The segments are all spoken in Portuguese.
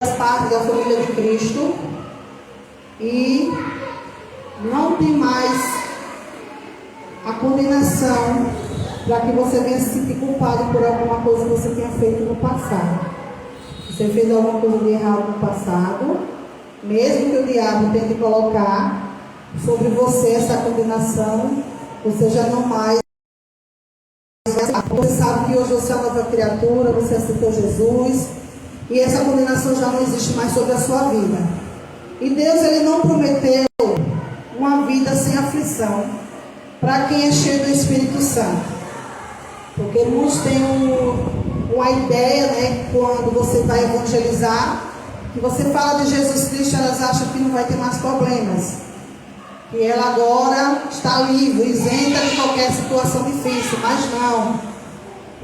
parte da família de Cristo e não tem mais a condenação para que você venha se sentir culpado por alguma coisa que você tenha feito no passado. Você fez alguma coisa de errado no passado, mesmo que o diabo tente colocar sobre você essa condenação, você já não mais. Você sabe que hoje você é uma nova criatura, você aceitou Jesus e essa condenação já não existe mais sobre a sua vida. E Deus, Ele não prometeu uma vida sem aflição para quem é cheio do Espírito Santo. Porque muitos têm uma ideia, né, quando você vai evangelizar, que você fala de Jesus Cristo, elas acham que não vai ter mais problemas, que ela agora está livre, isenta de qualquer situação difícil. Mas não,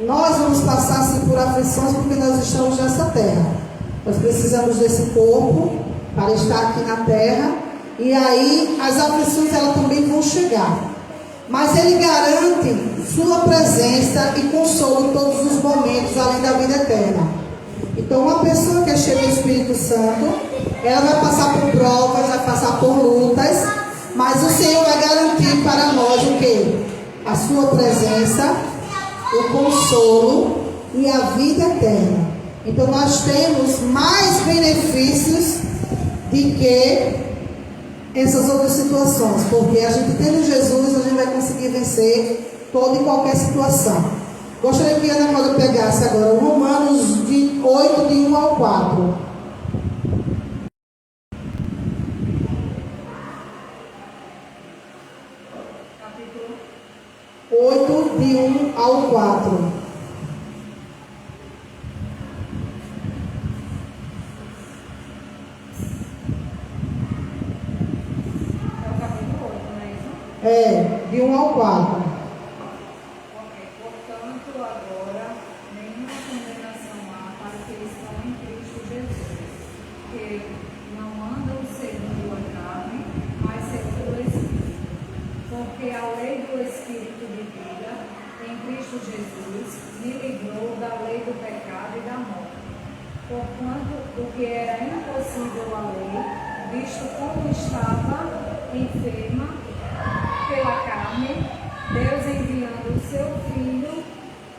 nós vamos passar assim por aflições porque nós estamos nessa terra. Nós precisamos desse corpo para estar aqui na terra, e aí as aflições elas também vão chegar, mas Ele garante sua presença e consolo em todos os momentos, além da vida eterna. Então uma pessoa que é cheia do Espírito Santo, ela vai passar por provas, vai passar por lutas, mas o Senhor vai garantir para nós o quê? A sua presença, o consolo e a vida eterna. Então nós temos mais benefícios de que essas outras situações, porque a gente tendo Jesus, a gente vai conseguir vencer toda e qualquer situação. Gostaria que a Ana Cláudia pegasse agora Romanos 8, de 1 ao 4. 8, de 1 ao 4. De 1 ao 4. Portanto, agora, nenhuma condenação há para os que estão em Cristo Jesus, que não andam segundo a carne, mas segundo o Espírito. Porque a lei do Espírito de vida, em Cristo Jesus, me livrou da lei do pecado e da morte. Porquanto o que era impossível à lei, visto como estava enferma pela carne, Deus enviando o seu Filho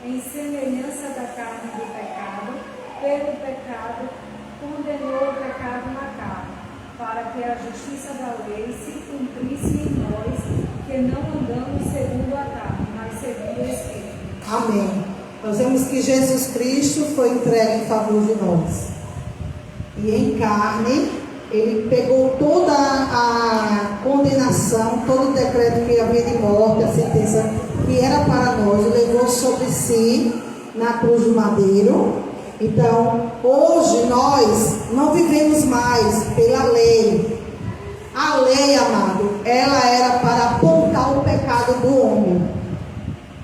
em semelhança da carne do pecado, pelo pecado condenou o pecado na carne, para que a justiça da lei se cumprisse em nós, que não andamos segundo a carne, mas segundo o Espírito. Amém. Nós vemos que Jesus Cristo foi entregue em favor de nós, e em carne Ele pegou toda a condenação, todo o decreto que havia de morte, a sentença que era para nós, e levou sobre si na cruz do madeiro. Então, hoje nós não vivemos mais pela lei. A lei, amado, ela era para apontar o pecado do homem.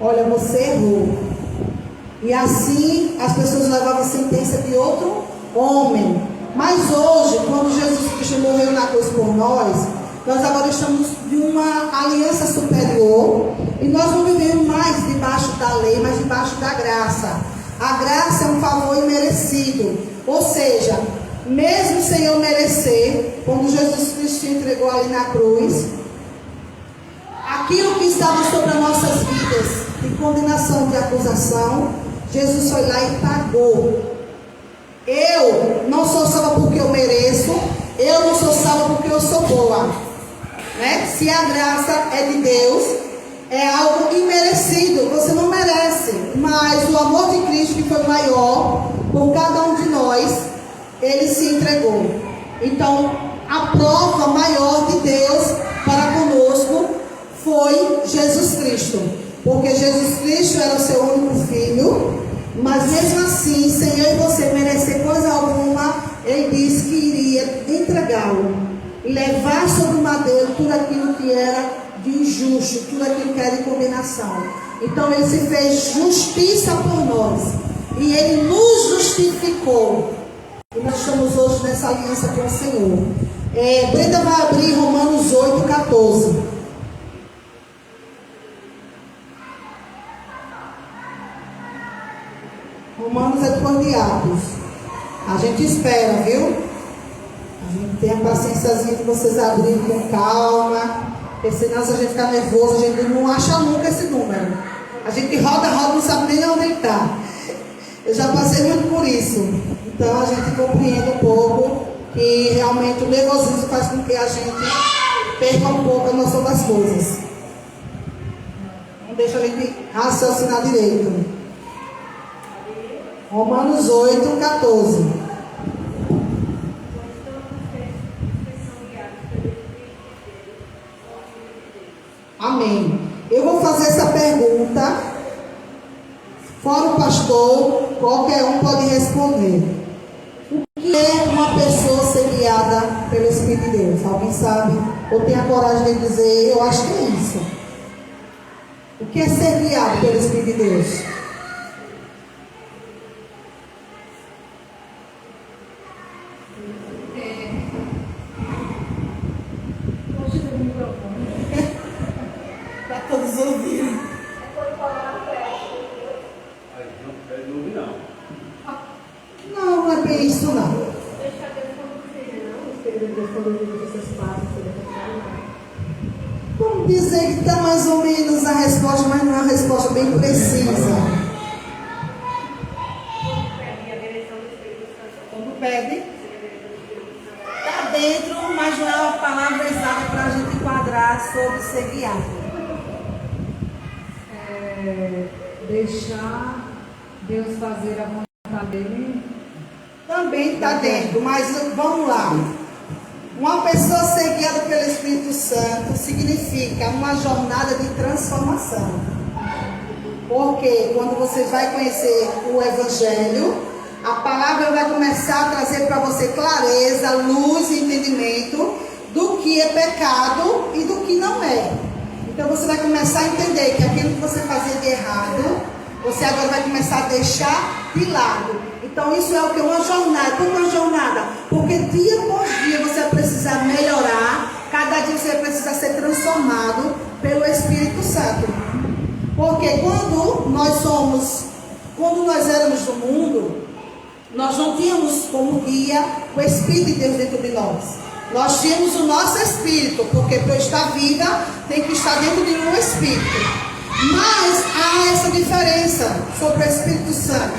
Olha, você errou. E assim as pessoas levavam a sentença de outro homem. Mas hoje, quando Jesus Cristo morreu na cruz por nós agora estamos de uma aliança superior, e nós não vivemos mais debaixo da lei, mas debaixo da graça. A graça é um favor imerecido, ou seja, mesmo sem eu merecer, quando Jesus Cristo se entregou ali na cruz, aquilo que estava sobre as nossas vidas, de condenação, de acusação, Jesus foi lá e pagou. Eu não sou salva porque eu mereço, eu não sou salva porque eu sou boa, né? Se a graça é de Deus, é algo imerecido, você não merece, mas o amor de Cristo, que foi maior por cada um de nós, Ele se entregou. Então a prova maior de Deus para conosco foi Jesus Cristo, porque Jesus Cristo era o seu único filho. Mas mesmo assim, sem eu e você merecer coisa alguma, Ele disse que iria entregá-lo e levar sobre o madeiro tudo aquilo que era de injusto, tudo aquilo que era de condenação. Então Ele se fez justiça por nós, e Ele nos justificou, e nós estamos hoje nessa aliança com o Senhor. Brenda vai abrir Romanos 8, 14. Romanos é depois de Atos. A gente gente espera, viu? A gente tem a paciênciazinha de vocês abrirem com calma, porque senão se a gente ficar nervoso, a gente não acha nunca esse número. A gente roda, não sabe nem onde ele está. Eu já passei muito por isso. Então a gente compreende um pouco que realmente o nervosismo faz com que a gente perca um pouco a noção das coisas. Não deixa a gente raciocinar direito. Romanos 8, 14. Amém. Eu vou fazer essa pergunta. Fora o pastor, qualquer um pode responder. O que é uma pessoa ser guiada pelo Espírito de Deus? Alguém sabe? Ou tem a coragem de dizer, eu acho que é isso. O que é ser guiado pelo Espírito de Deus? Para todos ouvirem. Não, não é bem isso não. Deixar Deus conduzir, não? O Espírito de Deus conduzir os seus passos, Vamos dizer que está mais ou menos a resposta, mas não é uma resposta bem precisa. Quando pede, está dentro, mas não é uma palavra exata para a gente enquadrar sobre ser guiado. Deixar Deus fazer a vontade dele. Também está dentro, mas vamos lá. Uma pessoa ser guiada pelo Espírito Santo significa uma jornada de transformação. Porque quando você vai conhecer o Evangelho, a palavra vai começar a trazer para você clareza, luz e entendimento do que é pecado e do que não é. Então você vai começar a entender que aquilo que você fazia de errado, você agora vai começar a deixar de lado. Então isso é o que? Uma jornada. Por que uma jornada? Porque dia por dia você vai precisar melhorar. Cada dia você vai precisar ser transformado pelo Espírito Santo. Porque quando nós éramos do mundo, nós não tínhamos como guia o Espírito de Deus dentro de nós. Nós tínhamos o nosso Espírito, porque para eu estar viva, tem que estar dentro de um Espírito. Mas há essa diferença sobre o Espírito Santo.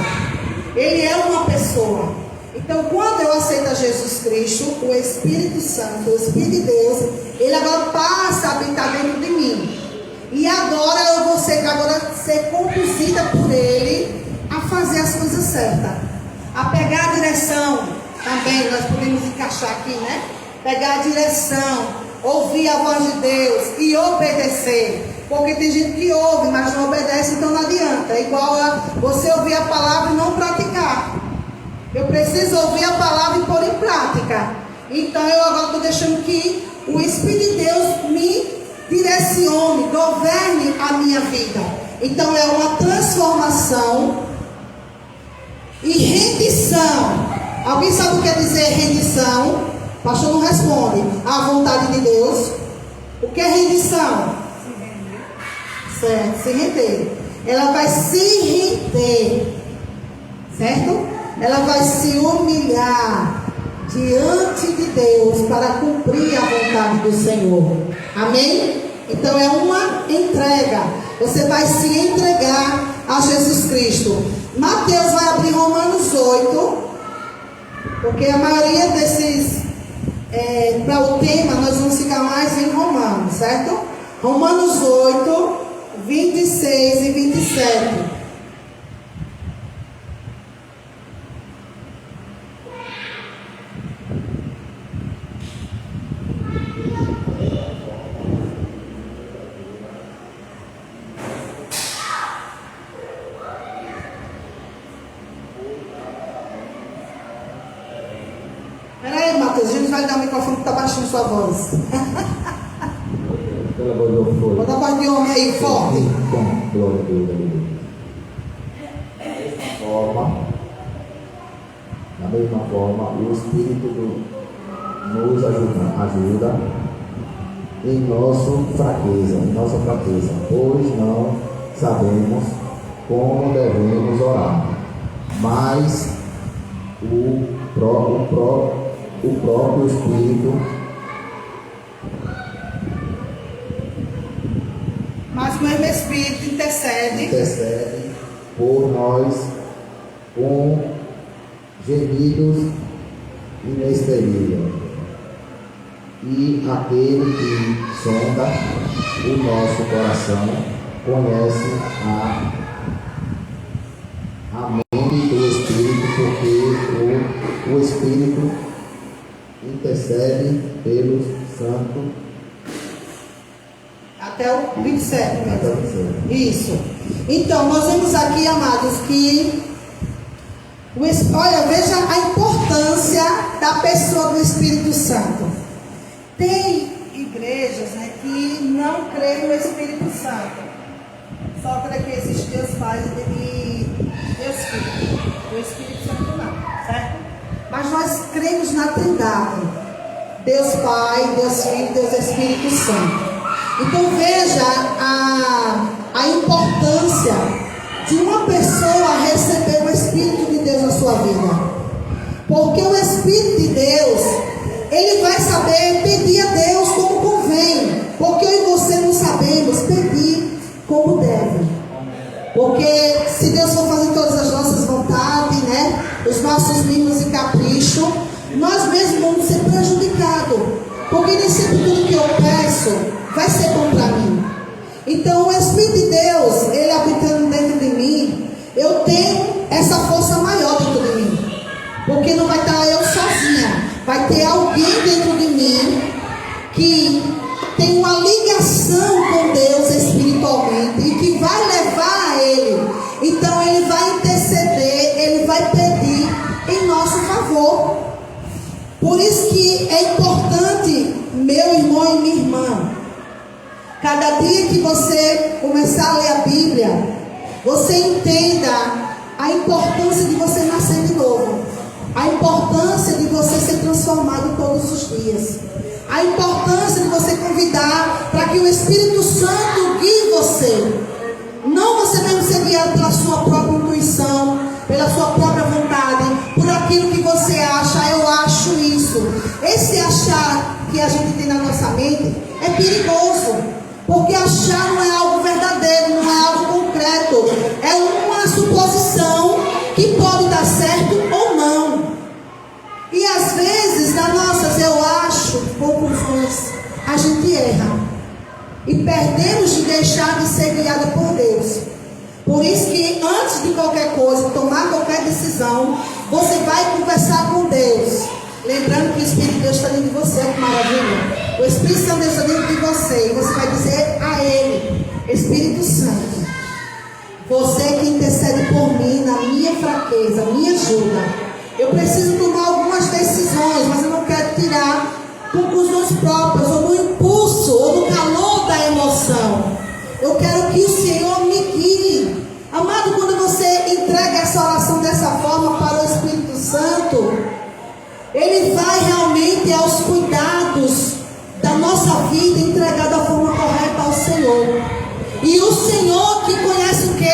Ele é uma pessoa. Então, quando eu aceito a Jesus Cristo, o Espírito Santo, o Espírito de Deus, ele agora passa a habitar dentro de mim. E agora eu vou ser conduzida por ele a fazer as coisas certas. A pegar a direção, também nós podemos encaixar aqui, né? Pegar a direção, ouvir a voz de Deus e obedecer. Porque tem gente que ouve, mas não obedece, então não adianta. É igual a você ouvir a palavra e não praticar. Eu preciso ouvir a palavra e pôr em prática. Então eu agora estou deixando que o Espírito de Deus me direcione, governe a minha vida. Então é uma transformação e rendição. Alguém sabe o que quer dizer rendição? O pastor não responde. A vontade de Deus. O que é rendição? Certo, se render. Ela vai se render, certo? Ela vai se humilhar diante de Deus para cumprir a vontade do Senhor. Amém? Então é uma entrega. Você vai se entregar a Jesus Cristo. Mateus vai abrir Romanos 8, porque a maioria desses para o tema nós vamos ficar mais em Romanos, certo? Romanos 8, 26 e 27. Peraí, Matheus, a gente vai dar o microfone que está baixando sua voz. Pela voz do fogo. Bota a voz de homem aí, forte. Bom, glória a Deus, aleluia. Da mesma forma, o Espírito nos ajuda em nossa fraqueza, pois não sabemos como devemos orar, mas o o próprio Espírito. Mas o mesmo Espírito intercede por nós com gemidos inexprimíveis. E aquele que sonda o nosso coração conhece a mente do Espírito, porque o Espírito intercede pelos santos. Até o 27 mesmo. Até o 27. Isso. Então, nós vemos aqui, amados, que olha, veja a importância da pessoa do Espírito Santo. Tem igrejas, né, que não creem no Espírito Santo. Só crê que existe Deus Pai e Deus Filho. O Espírito Santo não, certo? Mas nós cremos na Trindade. Deus Pai, Deus Filho, Deus Espírito Santo. Então veja a importância de uma pessoa receber o Espírito de Deus na sua vida. Porque o Espírito de Deus, ele vai saber pedir a Deus como convém. Porque eu e você não sabemos pedir como deve. Porque se Deus for fazer todas as nossas vontades, né, os nossos mimos e caprichos, nós mesmos vamos ser prejudicados. Porque nem sempre tudo que eu peço vai ser bom para mim. Então o Espírito de Deus, ele habitando dentro de mim, eu tenho essa força maior dentro de mim. Porque não vai estar eu sozinha, vai ter alguém dentro de mim que tem uma ligação com Deus espiritualmente e que vai levar a ele. Então ele vai interceder, ele vai pedir em nosso favor. Por isso que é importante, meu irmão e minha irmã, cada dia que você começar a ler a Bíblia, você entenda a importância de você nascer de novo, a importância de você ser transformado todos os dias, a importância de você convidar para que o Espírito Santo guie você, não você mesmo ser guiado pela sua própria intuição, pela sua própria vontade, por aquilo que você acha. Eu acho isso. Esse achar que a gente tem na nossa mente é perigoso, porque achar não é algo verdadeiro, não é algo concreto, é uma suposição que pode dar certo ou não. E às vezes, nas nossas eu acho conclusões, a gente erra e perdemos de deixar de ser guiada por Deus. Por isso que antes de qualquer coisa, tomar qualquer decisão, você vai conversar com Deus, lembrando que o Espírito de Deus está dentro de você. Que maravilha! O Espírito Santo está dentro de você, e você vai dizer a Ele: Espírito Santo, você que intercede por mim na minha fraqueza, me ajuda. Eu preciso tomar algumas decisões, mas eu não quero tirar conclusões próprias, ou no impulso, ou no calor da emoção. Eu quero que o Senhor me guie. Amado, quando você entrega essa oração dessa forma para o Espírito Santo, ele vai realmente aos cuidados da nossa vida, entregar da forma correta ao Senhor. E o Senhor que conhece o quê?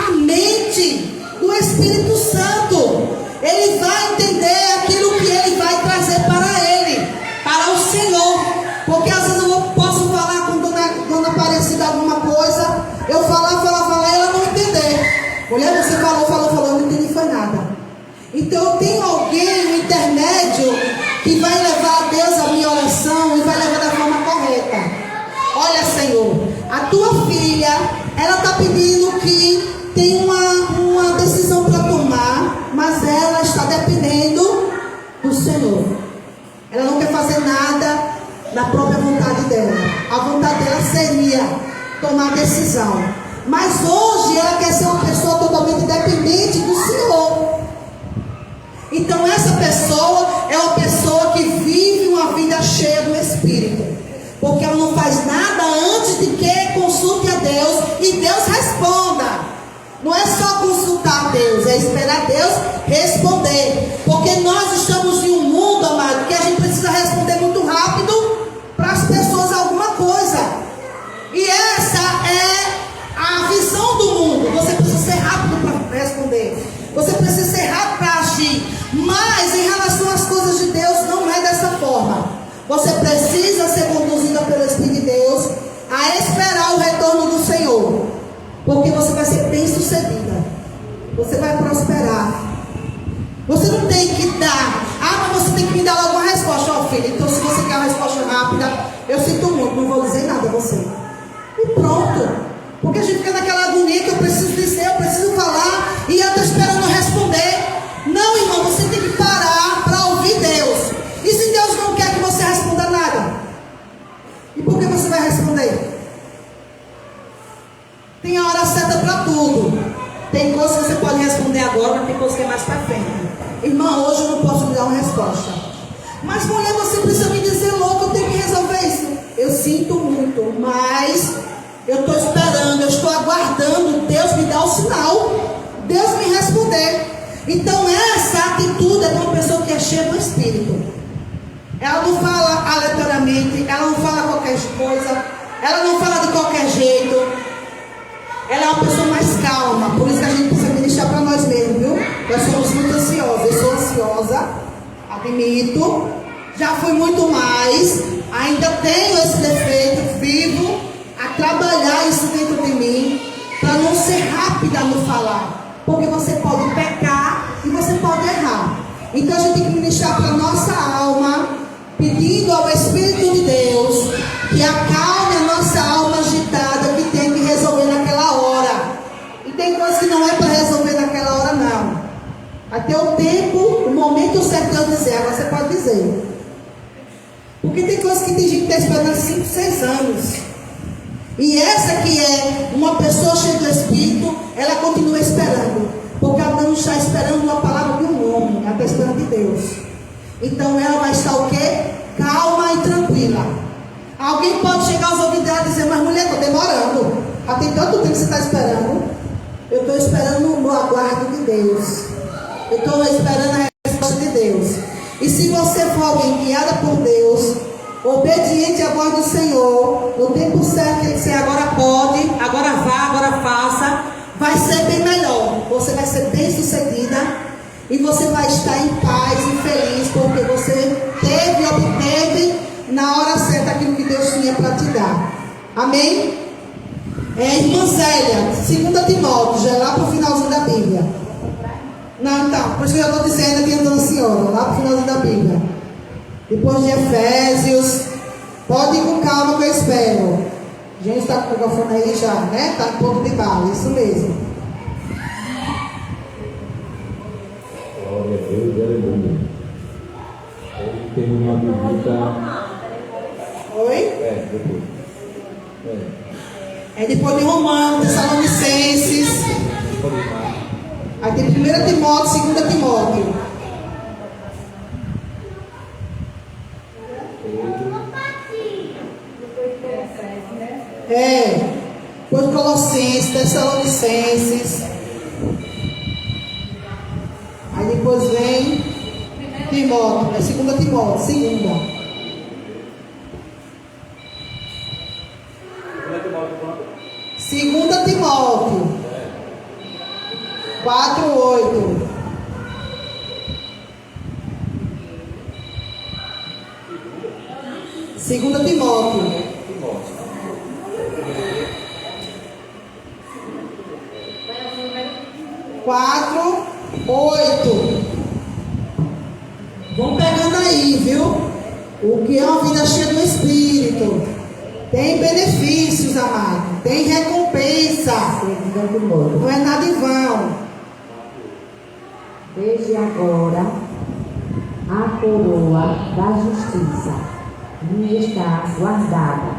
A mente do Espírito Santo. Ele vai entender aquilo que ele vai trazer para ele, para o Senhor. Porque às vezes eu posso falar com dona Aparecida alguma coisa, eu falar, e ela não entender. Mulher, você falou, eu não entendi foi nada. Então eu tenho alguém, um intermédio, que vai levar a Deus a minha oração e vai levar da forma correta. Olha, Senhor, a tua filha, ela está pedindo que tem uma decisão para tomar, mas ela está dependendo do Senhor. Ela não quer fazer nada da própria vontade dela. A vontade dela seria tomar decisão, mas hoje ela quer ser uma pessoa totalmente dependente do Senhor. Então essa pessoa é uma pessoa que vive uma vida cheia do Espírito, porque ela não faz nada antes de que consulte a Deus e Deus responda. Não é só consultar a Deus, é esperar Deus responder, porque nós estamos em um mundo, amado, que a gente precisa responder muito rápido para as pessoas alguma coisa. E essa é a visão do mundo. Você precisa ser rápido para responder, você precisa ser rápido para agir. Mas em relação Você precisa ser conduzida pelo Espírito de Deus a esperar o retorno do Senhor, porque você vai ser bem sucedida, você vai prosperar. Você não tem que dar, mas você tem que me dar logo uma resposta. Ó, filho, então se você quer uma resposta rápida, eu sinto muito, não vou dizer nada a você. E pronto. Porque a gente fica naquela agonia que eu preciso dizer, eu preciso falar, e eu estou esperando responder. Não, irmão, você tem que parar para ouvir Deus. E se Deus não quer que você responda nada? E por que você vai responder? Tem a hora certa para tudo. Tem coisas que você pode responder agora, mas tem coisas que é mais para frente. Irmão, hoje eu não posso lhe dar uma resposta. Mas mulher, você precisa me dizer logo, eu tenho que resolver isso. Eu sinto muito, mas eu estou esperando, eu estou aguardando Deus me dar o sinal, Deus me responder. Então essa atitude é de uma pessoa que é cheia do Espírito. Ela não fala aleatoriamente, ela não fala qualquer coisa, ela não fala de qualquer jeito. Ela é uma pessoa mais calma. Por isso que a gente precisa ministrar para nós mesmos, viu? Nós somos muito ansiosos. Eu sou ansiosa, admito. Já fui muito mais. Ainda tenho esse defeito. Vivo a trabalhar isso dentro de mim, para não ser rápida no falar. Porque você pode pecar e você pode errar. Então a gente tem que ministrar para a nossa alma, pedindo ao Espírito de Deus que acalme a nossa alma agitada, que tem que resolver naquela hora. E tem coisas que não é para resolver naquela hora, não. Até o tempo, o momento certo de eu dizer. Agora você pode dizer. Porque tem coisas que tem gente que está esperando 5, 6 anos. E essa que é uma pessoa cheia do Espírito, ela continua esperando. Porque ela não está esperando uma palavra de um homem, ela está esperando de Deus. Então ela vai estar o quê? Calma e tranquila. Alguém pode chegar aos ouvidos dela e dizer, mas mulher, estou demorando. Já tem tanto tempo que você está esperando. Eu estou esperando no aguardo de Deus. Eu estou esperando a resposta de Deus. E se você for alguém guiada por Deus, obediente à voz do Senhor, no tempo certo que ele disser, agora pode, agora vá, agora faça, vai ser bem melhor. Você vai ser bem sucedida e você vai estar em paz e feliz, porque você teve e obteve na hora certa aquilo que Deus tinha para te dar. Amém? Irmã Zélia, 2 Timóteo, já é lá para o finalzinho da Bíblia. Não, então, por isso que eu estou dizendo aqui, então, senhora, lá para o finalzinho da Bíblia. Depois de Efésios, pode ir com calma que eu espero. A gente está com o microfone aí já, né? Está em ponto de bala, isso mesmo. Glória a Deus, aleluia. Hoje tem uma visita. Oi? Depois. Depois de Romanos, Tessalonicenses. Aí tem 1 Timóteo, 2 Timóteo. Depois Colossenses, Tessalonicenses. Aí depois vem Timóteo, 2 Timóteo, segunda. 2 Timóteo 4:8. Segunda Timóteo 4:8. Vão pegando aí, viu? O que é uma vida cheia do Espírito. Tem benefícios, amado. Tem recompensa. Não é nada em vão. Desde agora, a coroa da justiça me está guardada,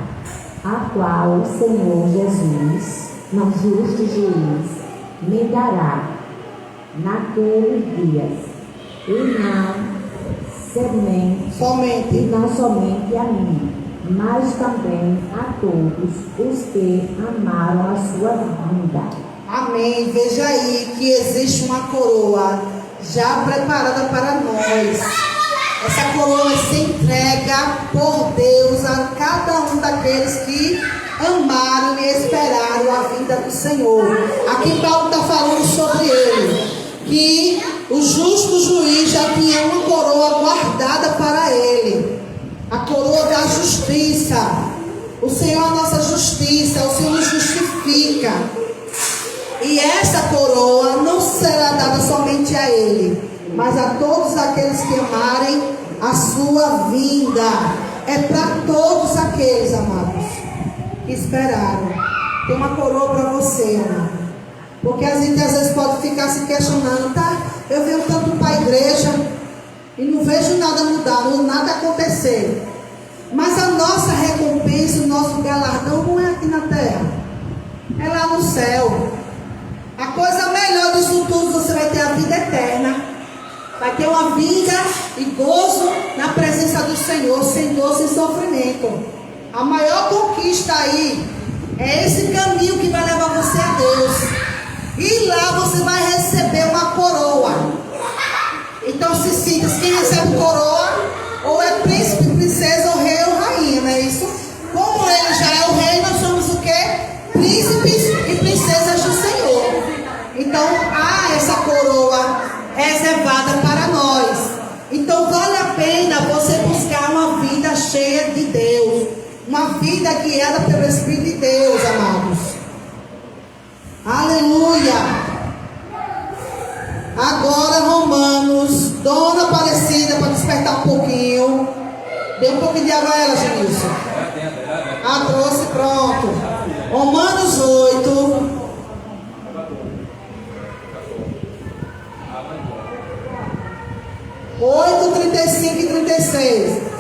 a qual o Senhor Jesus, não justo juiz, me dará naqueles dias, e não somente a mim, mas também a todos os que amaram a sua vida. Amém. Veja aí que existe uma coroa já preparada para nós. Essa coroa se entrega por Deus a cada um daqueles que amaram e esperaram a vinda do Senhor. Aqui Paulo está falando sobre ele, que o justo juiz já tinha uma coroa guardada para ele. A coroa justiça. O Senhor é a nossa justiça, o Senhor nos justifica. E essa coroa não será dada somente a Ele, mas a todos aqueles que amarem a sua vinda. É para todos aqueles, amados, que esperaram. Tem uma coroa para você, amado. Porque a gente às vezes pode ficar se questionando, tá? Eu venho tanto para a igreja e não vejo nada mudar, nada acontecer. Mas a nossa recompensa, o nosso galardão não é aqui na terra, é lá no céu. A coisa melhor disso tudo, você vai ter a vida eterna. Vai ter uma vida e gozo na presença do Senhor, sem dor, sem sofrimento. A maior conquista aí é esse caminho que vai levar você a Deus. E lá você vai receber uma coroa. Então se sinta, quem recebe coroa, ou é príncipe, princesa, ou rei ou rainha, não é isso? Como ele já é o rei, nós somos o quê? Príncipes e princesas do Senhor. Então há essa coroa reservada para nós. Então vale a pena você buscar uma vida cheia de Deus, uma vida guiada pelo Espírito de Deus, amados. Aleluia. Agora Romanos, Dona Aparecida, para despertar um pouquinho. Dê um pouquinho de água a ela, Genilson. Trouxe, pronto. Romanos 8. 8, 35 e 36.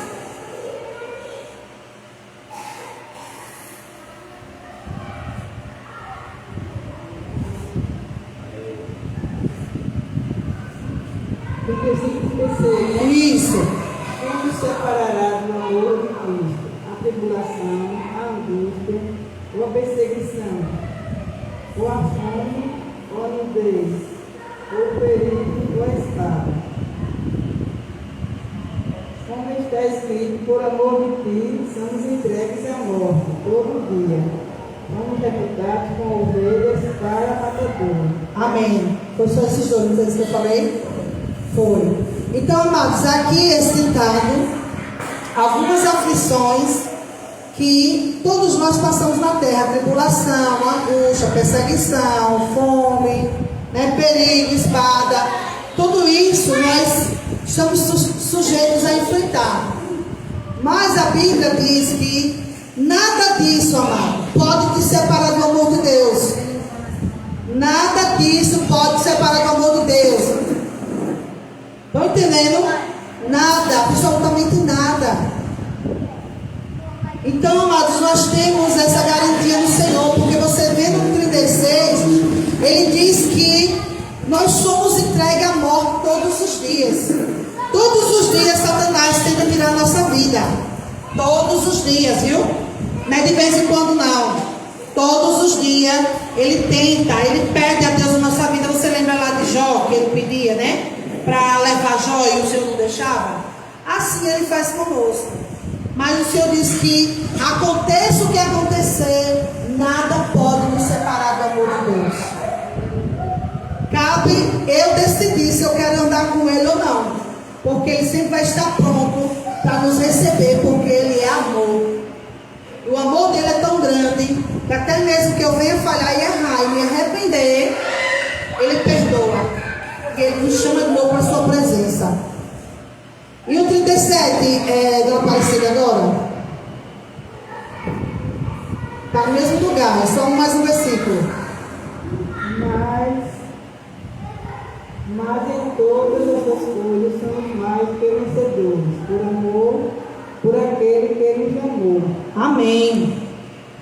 Isso. Quem nos separará do amor de Cristo? A tribulação, a angústia, ou a perseguição, ou a fome, ou a nudez, ou o perigo, ou a espada. Como está escrito, por amor de ti, somos entregues à morte, todo dia. Fomos reputados com ovelhas para a matadouro. Amém. Foi só esses dois que eu falei? Foi. Então, amados, aqui é citado algumas aflições que todos nós passamos na terra: tribulação, angústia, perseguição, fome, perigo, espada. Tudo isso nós estamos sujeitos a enfrentar. Mas a Bíblia diz que nada disso, amado, pode te separar do amor de Deus. Nada disso pode te separar do amor de Deus. Estão entendendo? Nada, absolutamente nada. Então, amados, nós temos essa garantia no Senhor, porque você vê no 36, ele diz que nós somos entregues à morte todos os dias. Todos os dias Satanás tenta tirar a nossa vida. Todos os dias, viu? Não é de vez em quando não. Todos os dias ele tenta, ele pede a Deus na nossa vida. Você lembra lá de Jó, que ele pedia, né? Para levar Jó e o Senhor não deixava? Assim ele faz conosco. Mas o Senhor diz que aconteça o que acontecer, nada pode nos separar do amor de Deus. Cabe eu decidir se eu quero andar com Ele ou não, porque Ele sempre vai estar pronto para nos receber, porque Ele é amor. E o amor dele é tão grande que até mesmo que eu venha falhar e errar e me arrepender, Ele perdoa. E Ele nos chama de novo para a sua presença. E o 37, Dona Aparecida agora? Está no mesmo lugar, é só mais um versículo. Mas em todas essas coisas somos mais que vencedores, por amor, por aquele que nos amou. Amém.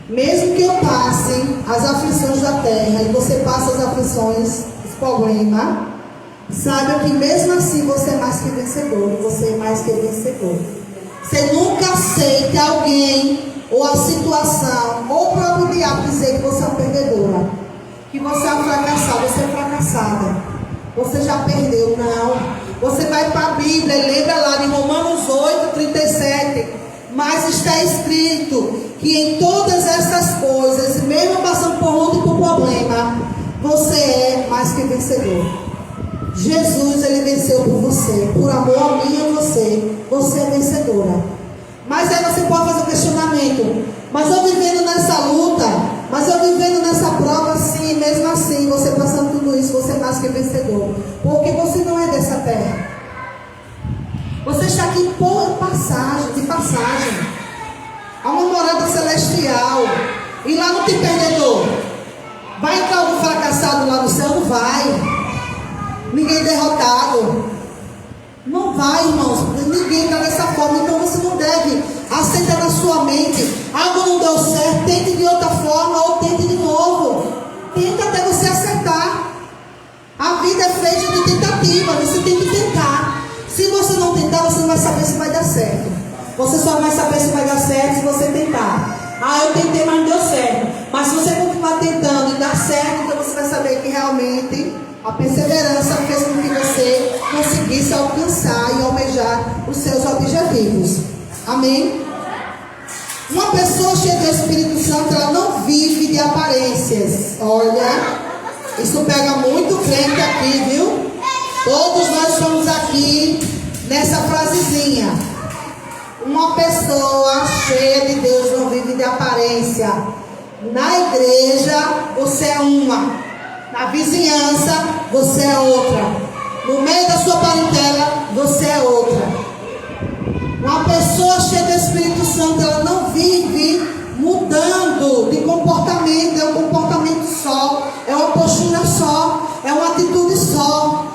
Mesmo que eu passe as aflições da terra, e você passa as aflições, os problemas, saiba que mesmo assim você é mais que vencedor. Você é mais que vencedor. Você nunca aceite alguém, ou a situação, ou o próprio diabo dizer que você é uma perdedora, que você é uma fracassada. Você é fracassada. Você já perdeu, não. Você vai para a Bíblia e lembra lá de Romanos 8, 37. Mas está escrito que em todas essas coisas, mesmo passando por luta e por problema, você é mais que vencedor. Jesus, ele venceu por você. Por amor a mim e a você. Você é vencedora. Mas aí você pode fazer o questionamento: mas eu vivendo nessa luta, mas eu vivendo nessa prova assim, mesmo assim, você passando tudo isso, você é mais que vencedor. Porque você não é dessa terra. Você está aqui por passagem, de passagem. Há uma morada celestial. E lá não tem perdedor. Vai entrar algum fracassado lá no céu? Não vai. Ninguém derrotado. Não vai, irmãos. Ninguém está dessa forma. Então você não deve aceitar na sua mente: algo não deu certo, tente de outra forma ou tente de novo. Tenta até você acertar. A vida é feita de tentativa. Você tem que tentar. Se você não tentar, você não vai saber se vai dar certo. Você só vai saber se vai dar certo se você tentar. Ah, eu tentei, mas não deu certo. Mas se você continuar tentando e dar certo, então você vai saber que realmente a perseverança fez com que você conseguisse alcançar e almejar os seus objetivos. Amém? Uma pessoa cheia do Espírito Santo, ela não vive de aparências. Olha, isso pega muito crente aqui, viu? Todos nós estamos aqui nessa frasezinha. Uma pessoa cheia de Deus não vive de aparência. Na igreja, você é uma. Na vizinhança, você é outra. No meio da sua parentela, você é outra. Uma pessoa cheia do Espírito Santo, ela não vive mudando de comportamento. É um comportamento só. É uma postura só. É uma atitude só.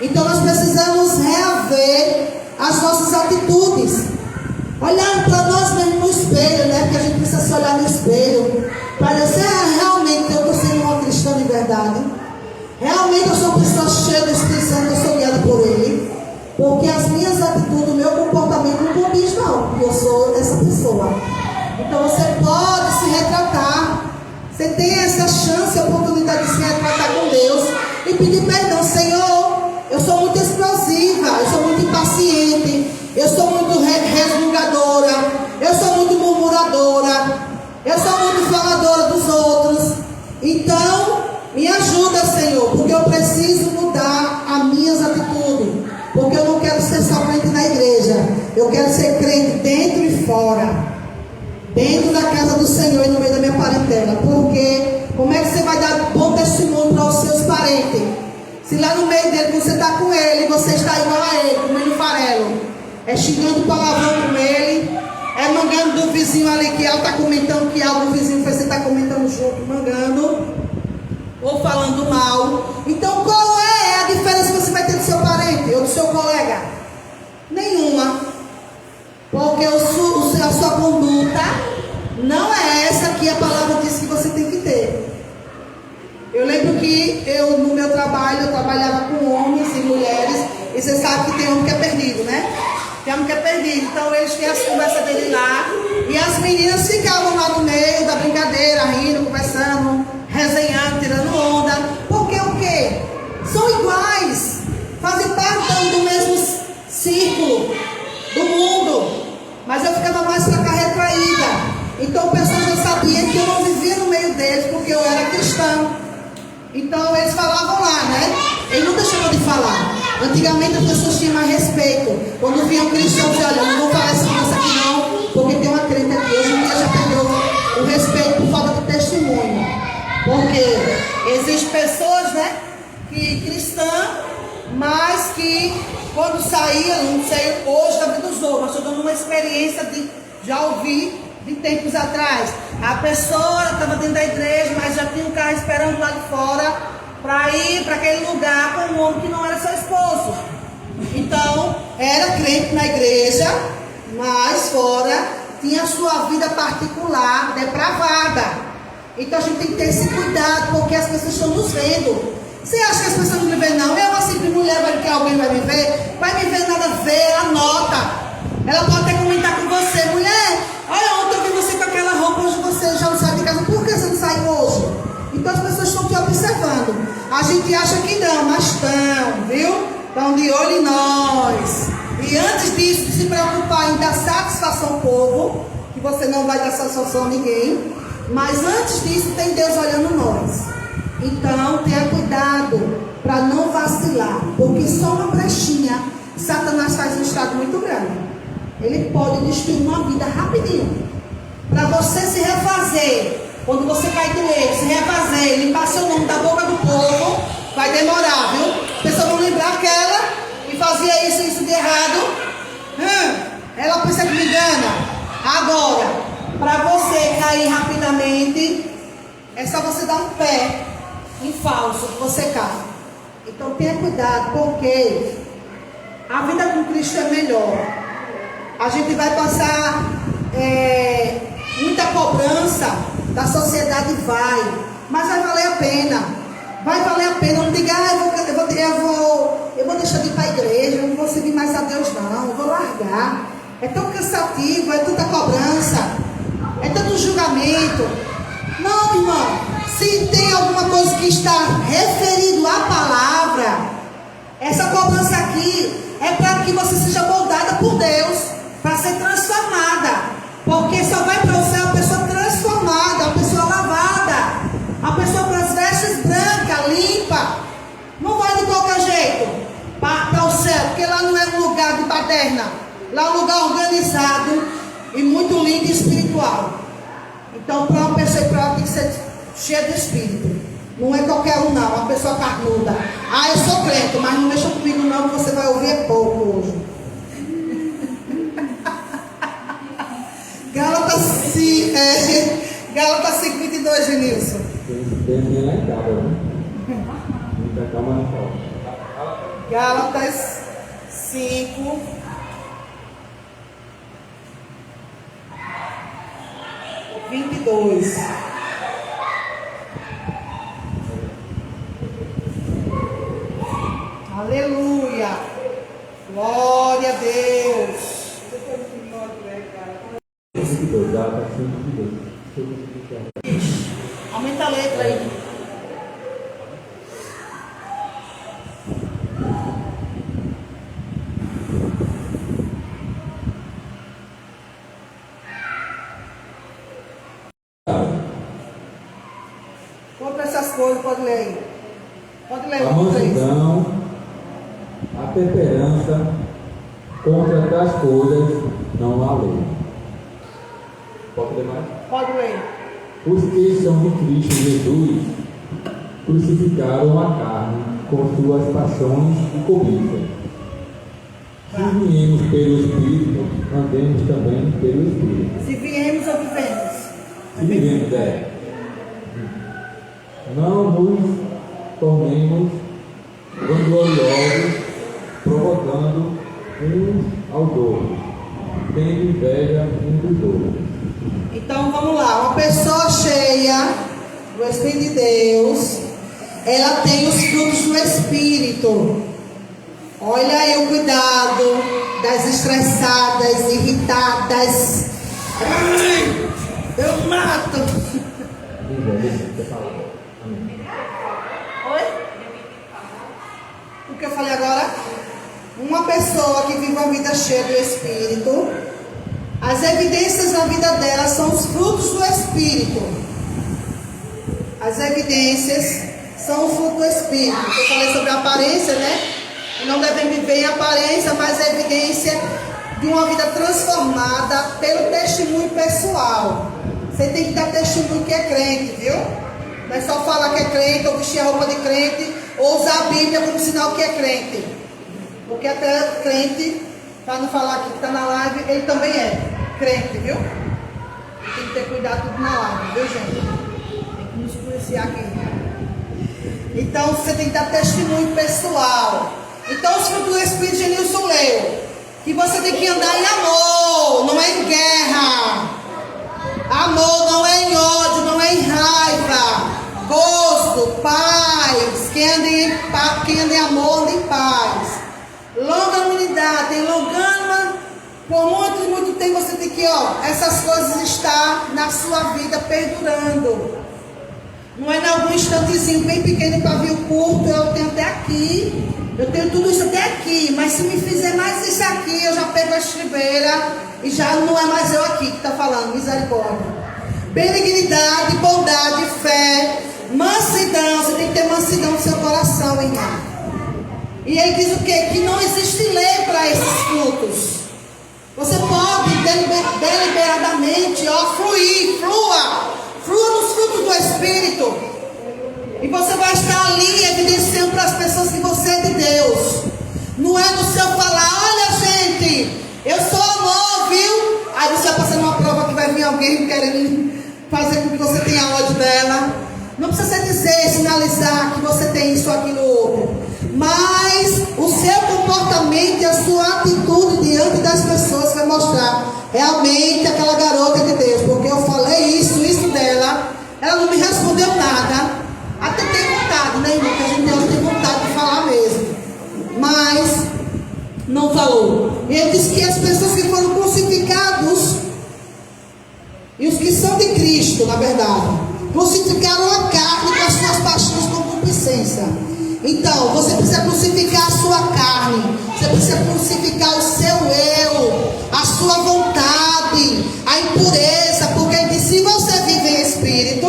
Então nós precisamos reaver as nossas atitudes. Olhar para nós mesmos no espelho, né? Porque a gente precisa se olhar no espelho para dizer: realmente eu estou sendo uma cristã de verdade. Realmente eu sou uma pessoa cheia do Espírito Santo, eu sou guiada por Ele. Porque as minhas atitudes, o meu comportamento não condiz, não. Porque eu sou essa pessoa. Então você pode se retratar. Você tem essa chance, a oportunidade de se retratar com Deus e pedir perdão. Senhor, eu sou muito explosiva, eu sou muito impaciente, eu sou muito resmungadora, eu sou muito murmuradora, eu sou muito faladora dos outros. Então, me ajuda, Senhor, porque eu preciso mudar as minhas atitudes. Porque eu não quero ser só crente na igreja, eu quero ser crente dentro e fora. Dentro da casa do Senhor e no meio da minha parentela. Porque como é que você vai dar bom testemunho para os seus parentes? Se lá no meio dele você está com ele, você está igual a ele, comendo farelo, é xingando palavrão com ele, é mangando do vizinho ali que ela está comentando que algo do vizinho fez, você está comentando junto, mangando ou falando mal. Então qual é a diferença que você vai ter do seu parente ou do seu colega? Nenhuma. Porque a sua conduta não é essa que a palavra diz que você tem que ter. Eu lembro que eu, no meu trabalho, eu trabalhava com homens e mulheres. E você sabe que tem homem que é perdido, né? Tem homem que é perdido. Então eles têm as conversas dele lá. E as meninas ficavam lá no meio da brincadeira, rindo, conversando, resenhando, tirando onda. Porque o quê? São iguais. Fazem parte do mesmo círculo do mundo. Mas eu ficava mais para cá retraída. Então o pessoal já sabia que eu não vivia no meio deles porque eu era cristã. Então eles falavam lá, né? Eles não deixavam de falar. Antigamente as pessoas tinham mais respeito. Quando vinham cristãos, diziam: olha, não vou falar essa coisa aqui não, porque tem uma crente aqui. Hoje em dia já perdeu o respeito por falta de testemunho. Porque existem pessoas, né, que cristã, mas que quando saía, não sei, hoje da vida dos outros, mas estou dando uma experiência de já ouvir de tempos atrás. A pessoa estava dentro da igreja, mas já tinha um carro esperando lá de fora para ir para aquele lugar com um homem que não era seu esposo. Então, era crente na igreja, mas fora tinha a sua vida particular depravada. Então a gente tem que ter esse cuidado, porque as pessoas estão nos vendo. Você acha que as pessoas não me veem, não? Eu, uma simples mulher, vai que alguém vai me ver? Vai me ver, nada a ver, anota. Ela pode até comentar com você: mulher, olha, ontem eu vi você com aquela roupa, hoje você já não sai de casa, por que você não saiu hoje? Então as pessoas estão te observando. A gente acha que não, mas estão, viu? Estão de olho em nós. E antes disso, de se preocupar em dar satisfação ao povo, que você não vai dar satisfação a ninguém, mas antes disso tem Deus olhando nós. Então tenha cuidado para não vacilar, porque só uma brechinha Satanás faz um estrago muito grande. ele pode destruir uma vida rapidinho. Para você se refazer, quando você cai do erro, se refazer, limpar seu nome da boca do povo, vai demorar, viu? As pessoas vão lembrar aquela que fazia isso de errado. Ela pensa que me engana. Agora, para você cair rapidamente, é só você dar um pé em falso que você cai. Então tenha cuidado, porque a vida com Cristo é melhor. A gente vai passar muita cobrança da sociedade, mas vai valer a pena. Vai valer a pena. Não diga, eu vou deixar de ir para a igreja, eu não vou servir mais a Deus não, eu vou largar. É tão cansativo, é tanta cobrança, é tanto julgamento. Não, irmão, se tem alguma coisa que está referido à palavra, essa cobrança aqui é para que você seja moldada por Deus, para ser transformada, porque só vai para o céu a pessoa transformada, a pessoa lavada, a pessoa com as vestes brancas, limpa. Não vai de qualquer jeito para o céu, porque lá não é um lugar de baderna, lá é um lugar organizado e muito lindo e espiritual. Então, para uma pessoa tem que ser cheia de espírito. Não é qualquer um não, uma pessoa carnuda. Eu sou crente, mas não mexa comigo não, que você vai ouvir pouco hoje. Gálatas 5:22, Genilson. Tem lá em casa, né? Muita calma na fala. Gálatas 5. Aleluia. Glória a Deus. Aumenta a letra aí. Contra essas coisas, pode ler aí. Pode ler. A mansidão, a temperança, contra tais coisas não há lei. Pode ler mais? Pode ler. Os que são de Cristo Jesus crucificaram a carne com suas paixões e cobiças. Se viemos pelo Espírito, andemos também pelo Espírito. Se viemos ou vivemos. Se vivemos, não nos tornemos vangloriosos, provocando uns aos outros, tendo inveja uns dos outros. Então vamos lá, uma pessoa cheia do Espírito de Deus, ela tem os frutos do Espírito. Olha aí o cuidado das estressadas, irritadas. Ai, eu mato. Oi? O que eu falei agora? Uma pessoa que vive uma vida cheia do Espírito, as evidências na vida dela são os frutos do Espírito. As evidências são os frutos do Espírito. Eu falei sobre a aparência, né? Não devem viver em aparência, mas a evidência de uma vida transformada pelo testemunho pessoal. Você tem que dar testemunho que é crente, viu? Não é só falar que é crente, ou vestir a roupa de crente, ou usar a Bíblia como sinal que é crente. Porque até crente, para não falar aqui que está na live, ele também é crente, viu? Tem que ter cuidado tudo na live, viu, gente? Tem que nos policiar aqui. Então você tem que dar testemunho pessoal. Então os frutos do Espírito, Genilson leu, que você tem que andar em amor, não é em guerra. Amor não é em ódio, não é em raiva. Gosto, paz. Quem anda em amor, anda em paz. Longanimidade, tem longânima. Por muito tempo você tem que, essas coisas estar na sua vida perdurando. Não é em algum instantezinho bem pequeno para vir o culto, eu tenho até aqui. Eu tenho tudo isso até aqui, mas se me fizer mais isso aqui, eu já pego a estribeira e já não é mais eu aqui que está falando, misericórdia. Benignidade, bondade, fé, mansidão, você tem que ter mansidão no seu coração, irmão. E ele diz o quê? Que não existe lei para esses frutos. Você pode deliberadamente, flua nos frutos do Espírito. E você vai estar ali evidenciando para as pessoas que você é de Deus. Não é no seu falar, olha gente, eu sou amor, viu? Aí você vai passar numa prova que vai vir alguém querendo fazer com que você tenha ódio dela. Não precisa dizer, sinalizar que você tem isso, aquilo, outro. Mas o seu comportamento e a sua atitude diante das pessoas vai mostrar realmente aquela garota de Deus. Porque eu falei isso dela, ela não me respondeu nada. Até tem vontade, né, irmão? Porque a gente tem vontade de falar mesmo. Mas não falou. E ele disse que as pessoas que foram crucificados e os que são de Cristo, na verdade, crucificaram a carne com as suas paixões com concupiscência. Então, você precisa crucificar a sua carne. Você precisa crucificar o seu eu, a sua vontade, a impureza. Porque ele disse, se você vive em espírito,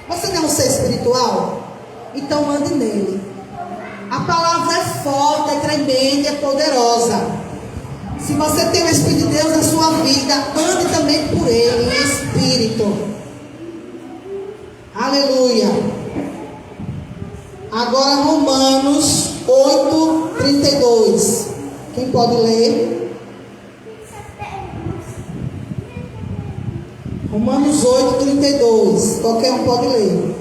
você não é um ser espiritual? Então ande nele. A palavra é forte, é tremenda, é poderosa. Se você tem o Espírito de Deus na sua vida, ande também por ele, em espírito. Aleluia. Agora Romanos 8:32. Quem pode ler? Romanos 8:32. Qualquer um pode ler.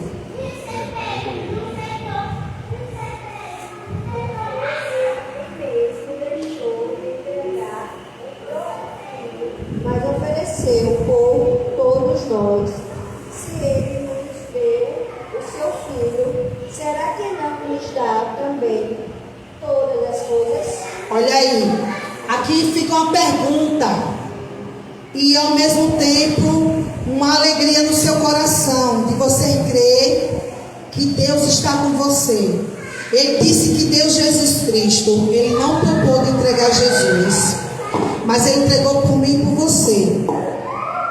Mas ofereceu por todos nós. Se ele nos deu o seu Filho, será que não nos dá também todas as coisas? Olha aí, aqui fica uma pergunta e ao mesmo tempo uma alegria no seu coração de você crer que Deus está com você. Ele disse que Deus Jesus Cristo, ele não pôde entregar Jesus, mas ele entregou por mim e por você.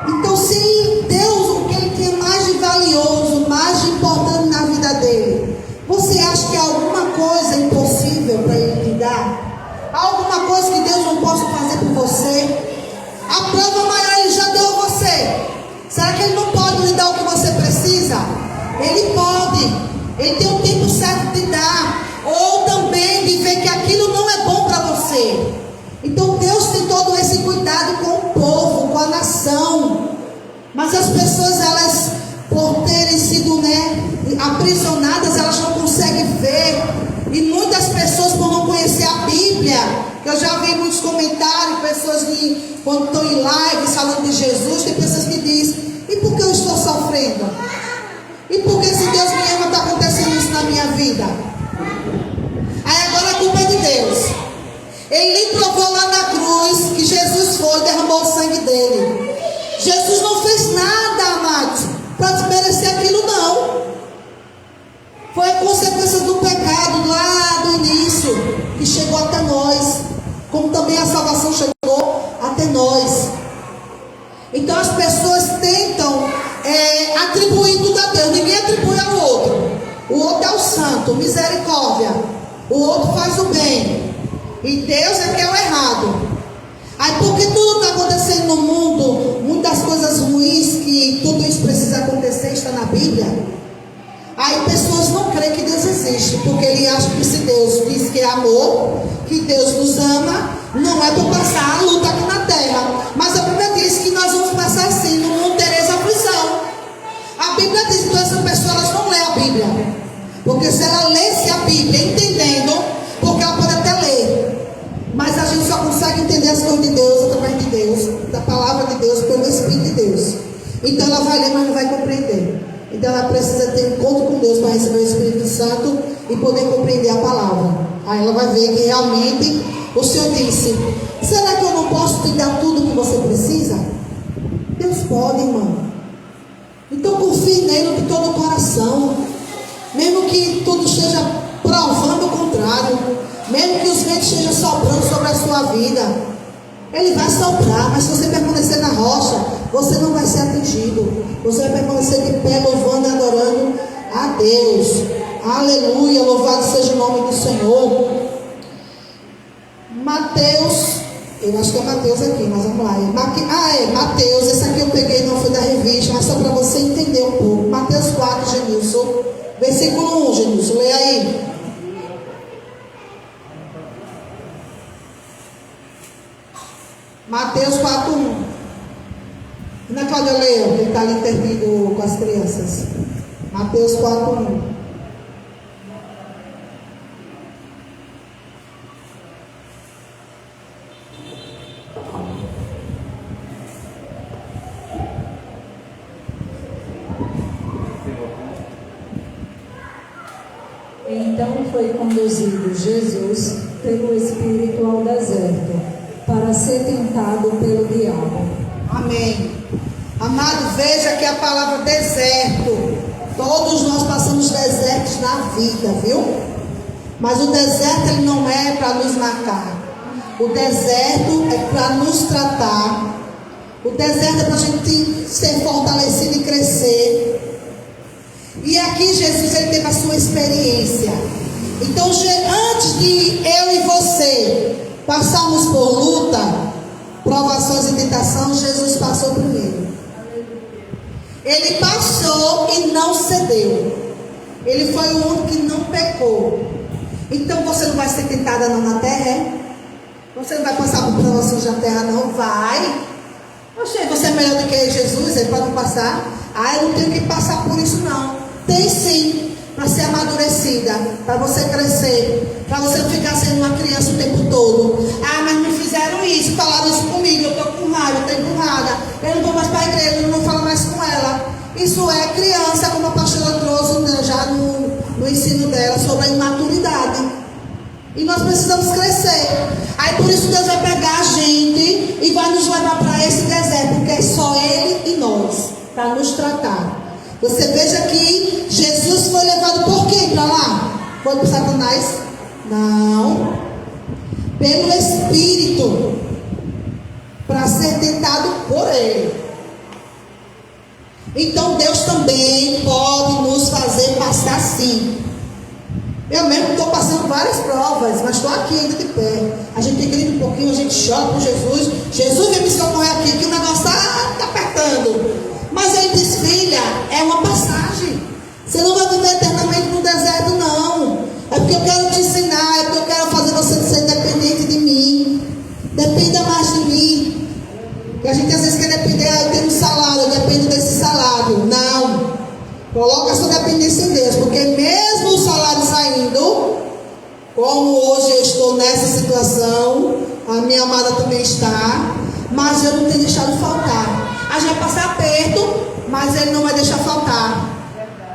Então, se Deus, o que ele tinha mais de valioso, mais de importante na vida dele, você acha que há alguma coisa impossível para ele te dar? Há alguma coisa que Deus não possa fazer por você? A prova maior ele já deu a você. Será que ele não pode lhe dar o que você precisa? Ele pode. Ele tem um tempo certo de dar. Ou também de ver que aquilo não é bom para você. Então Deus tem todo esse cuidado com o povo, com a nação. Mas as pessoas, elas, por terem sido, aprisionadas, elas não conseguem ver. E muitas pessoas, por não conhecer a Bíblia, eu já vi muitos comentários, pessoas que, quando estão em lives falando de Jesus, tem pessoas que dizem, e por que eu estou sofrendo? E por que, se Deus me ama, está acontecendo isso na minha vida? Aí agora a culpa é de Deus. Ele lhe provou lá na cruz que Jesus foi e derramou o sangue dele. Jesus não fez nada, amados, para desmerecer aquilo, não. Foi a consequência do pecado lá do início, que chegou até nós, como também a salvação chegou até nós. Então as pessoas tentam atribuir tudo a Deus. Ninguém atribui ao outro. O outro é o santo, misericórdia. O outro faz o bem. E Deus é que é o errado. Aí porque tudo está acontecendo no mundo, muitas coisas ruins, que tudo isso precisa acontecer, está na Bíblia. Aí pessoas não creem que Deus existe, porque ele acha que se Deus diz que é amor, que Deus nos ama, não é para passar a luta aqui na terra. Mas a Bíblia diz que nós vamos passar assim, no mundo tereis aflição. A Bíblia diz que essa pessoa, elas não lê a Bíblia. Porque se ela lesse a Bíblia entendendo, porque ela pode até ler, mas a gente só consegue entender as coisas de Deus através de Deus, da palavra de Deus, pelo Espírito de Deus. Então ela vai ler, mas não vai compreender. Então ela precisa ter encontro com Deus para receber o Espírito Santo e poder compreender a palavra. Aí ela vai ver que realmente o Senhor disse, será que eu não posso te dar tudo o que você precisa? Deus pode, irmão. Então confie nele de todo o coração. Mesmo que tudo esteja provando o contrário, mesmo que os ventos estejam soprando sobre a sua vida, ele vai soprar, mas se você permanecer na rocha, você não vai ser atingido. Você vai permanecer de pé, louvando e adorando a Deus. Aleluia, louvado seja o nome do Senhor. Mateus Eu acho que é Mateus aqui, mas vamos lá. Mateus, esse aqui eu peguei, não foi da revista, mas só para você entender um pouco. Mateus 4, Genilson, versículo 1, Genilson, leia aí. Mateus 4, 1. Ana Cláudia leu, que ele está ali intervindo com as crianças. Mateus 4, 1. Então foi conduzido Jesus pelo Espírito ao deserto, para ser tentado pelo diabo. Amém. Amado, veja que a palavra deserto, todos nós passamos desertos na vida, viu? Mas o deserto ele não é para nos marcar. O deserto é para nos tratar. O deserto é para a gente ser fortalecido e crescer. E aqui Jesus ele teve a sua experiência. Então antes de eu e você passarmos por luta, provações e tentação, Jesus passou primeiro. Ele passou e não cedeu. Ele foi o único que não pecou. Então você não vai ser tentada não na terra, é? Você não vai passar por provações na terra não? Vai. Oxe, você é melhor do que Jesus, ele pode passar. Eu não tenho que passar por isso não. Tem sim, para ser amadurecida, para você crescer, para você não ficar sendo uma criança o tempo todo. Mas me fizeram isso, falaram isso comigo, eu estou com raiva, eu estou empurrada, eu não vou mais para a igreja, eu não vou falar mais com ela. Isso é criança, como a pastora trouxe já no ensino dela, sobre a imaturidade. E nós precisamos crescer. Aí por isso Deus vai pegar a gente e vai nos levar para esse deserto, porque é só Ele e nós, para nos tratar. Você veja que Jesus foi levado por quem para lá? Foi por Satanás? Não. Pelo Espírito. Para ser tentado por Ele. Então Deus também pode nos fazer passar sim. Eu mesmo estou passando várias provas, mas estou aqui ainda de pé. A gente grita um pouquinho, a gente chora por Jesus. Jesus vem me socorrer aqui, que o negócio está apertando. Mas ele diz, filha, é uma passagem. Você não vai viver eternamente no deserto, não. É porque eu quero te ensinar, é porque eu quero fazer você ser dependente de mim. Dependa mais de mim. Porque a gente às vezes quer depender, eu tenho um salário, eu dependo desse salário. Não. Coloca a sua dependência em Deus, porque mesmo o salário saindo, como hoje eu estou nessa situação, a minha amada também está, mas eu não tenho deixado faltar. A gente vai passar aperto, mas Ele não vai deixar faltar.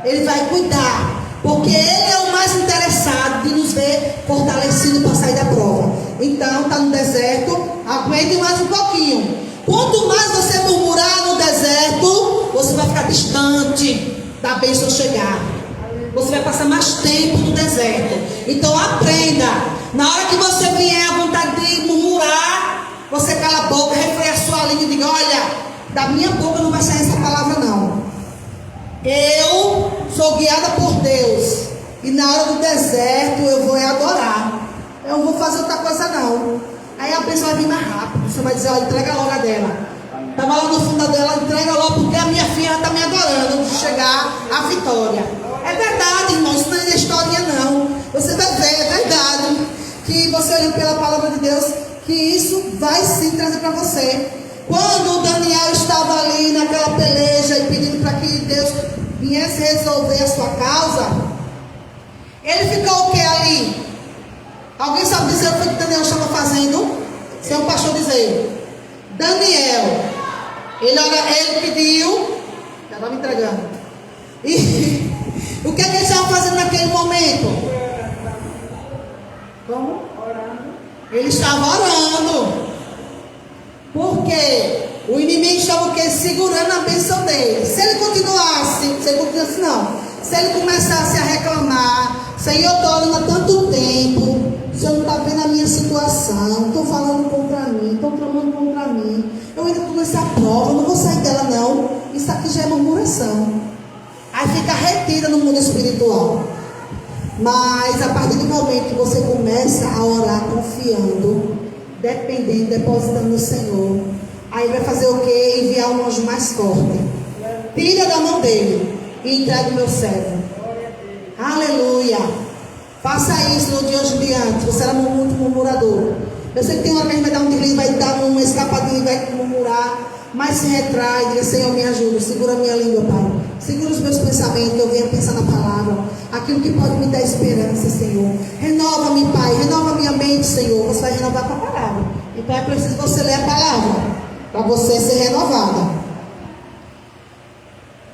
Ele vai cuidar, porque Ele é o mais interessado de nos ver fortalecidos para sair da prova. Então, está no deserto, aguente mais um pouquinho. Quanto mais você murmurar no deserto, você vai ficar distante da bênção chegar. Você vai passar mais tempo no deserto. Então aprenda. Na hora que você vier à vontade de murmurar, você cala a boca, refreia a sua língua e diga, olha, da minha boca não vai sair essa palavra não. Eu sou guiada por Deus. E na hora do deserto eu vou adorar. Eu não vou fazer outra coisa não. Aí a bênção vai vir mais rápido. Você vai dizer, olha, entrega logo a dela. Estava lá no fundo dela, entrega logo, porque a minha filha está me adorando antes de chegar à vitória. É verdade, irmão, isso não é historinha não. Você vai ver, é verdade, que você olhando pela palavra de Deus, que isso vai sim trazer para você. Quando o Daniel estava ali naquela peleja e pedindo para que Deus viesse resolver a sua causa, ele ficou o que ali? Alguém sabe dizer o que Daniel estava fazendo? Se é um pastor dizer. Daniel, ele pediu, já estava me entregando. E o que é que ele estava fazendo naquele momento? Como? Orando. Ele estava orando. Porque o inimigo estava o quê? Segurando a bênção dele. Se ele continuasse não. Se ele começasse a reclamar, Senhor, eu estou orando há tanto tempo, o Senhor não está vendo a minha situação, estão falando contra mim, estão tramando contra mim, eu ainda estou nessa prova, eu não vou sair dela não. Isso aqui já é murmuração. Aí fica retida no mundo espiritual. Mas a partir do momento que você começa a orar confiando, dependendo, depositando no Senhor, aí vai fazer o quê? Enviar um anjo mais forte. Tira da mão dele e entrega o meu servo. Aleluia. Faça isso no dia de hoje em diante. Você era muito murmurador. Eu sei que tem uma hora que a gente vai dar um deslize, vai dar uma escapadinha e vai murmurar, mas se retrai e diga: Senhor, me ajuda, segura a minha língua, Pai. Segura os meus pensamentos, que eu venha pensar na palavra, aquilo que pode me dar esperança, Senhor. Renova-me, Pai, renova minha mente, Senhor. Você vai renovar com a palavra. Então é preciso você ler a palavra para você ser renovada.